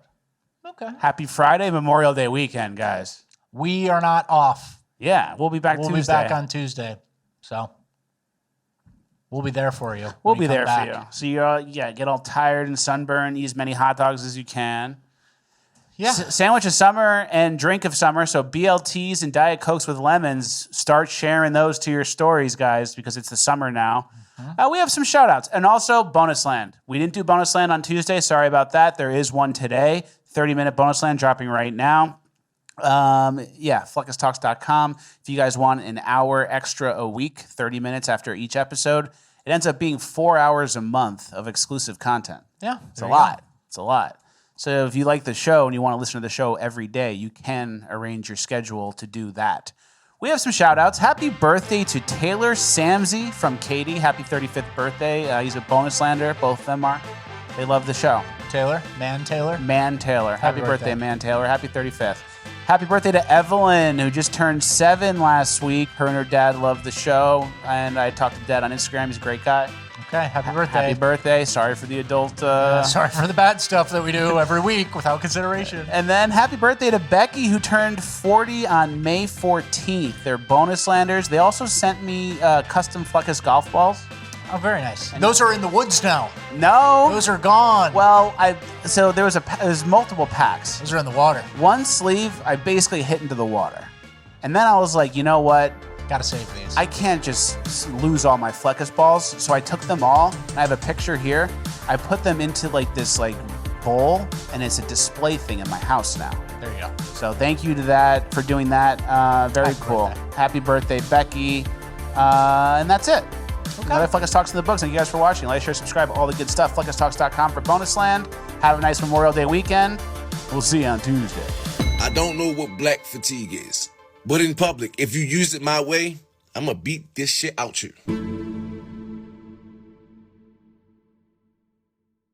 Okay. Happy Friday, Memorial Day weekend, guys. We are not off. Yeah, we'll be back Tuesday. We'll be back on Tuesday. So we'll be there for you. We'll be there for you. So you get all tired and sunburned, eat as many hot dogs as you can. Yeah. Sandwich of summer and drink of summer. So BLTs and Diet Cokes with lemons. Start sharing those to your stories, guys, because it's the summer now. We have some shout outs. And also Bonus Land. We didn't do Bonus Land on Tuesday. Sorry about that. There is one today. 30-minute Bonus Land dropping right now. Fluckustalks.com. If you guys want an hour extra a week, 30 minutes after each episode, it ends up being 4 hours a month of exclusive content. Yeah. It's a lot. It's a lot. So if you like the show and you want to listen to the show every day, you can arrange your schedule to do that. We have some shout outs. Happy birthday to Taylor Samsey from Katie. Happy 35th birthday. He's a bonus lander. Both of them are. They love the show. Taylor? Man Taylor? Man Taylor. Happy birthday, Man Taylor. Happy 35th. Happy birthday to Evelyn, who just turned 7 last week. Her and her dad love the show. And I talked to Dad on Instagram. He's a great guy. Okay, happy birthday. Happy birthday. Sorry for the adult... sorry for the bad stuff that we do every week without consideration. And then happy birthday to Becky, who turned 40 on May 14th. They're bonus landers. They also sent me custom Fluckus golf balls. Oh, very nice. And those are in the woods now. No. Those are gone. Well, so there's multiple packs. Those are in the water. One sleeve, I basically hit into the water. And then I was like, you know what? Gotta save these. I can't just lose all my Fleckus balls. So I took them all, and I have a picture here. I put them into this bowl, and it's a display thing in my house now. There you go. So thank you to that for doing that. Very cool. Happy birthday, Becky. And that's it. Okay. Another Fleckus Talks in the books. Thank you guys for watching. Like, share, subscribe, all the good stuff. FleckusTalks.com for Bonus Land. Have a nice Memorial Day weekend. We'll see you on Tuesday. I don't know what black fatigue is, but in public, if you use it my way, I'm gonna beat this shit out you.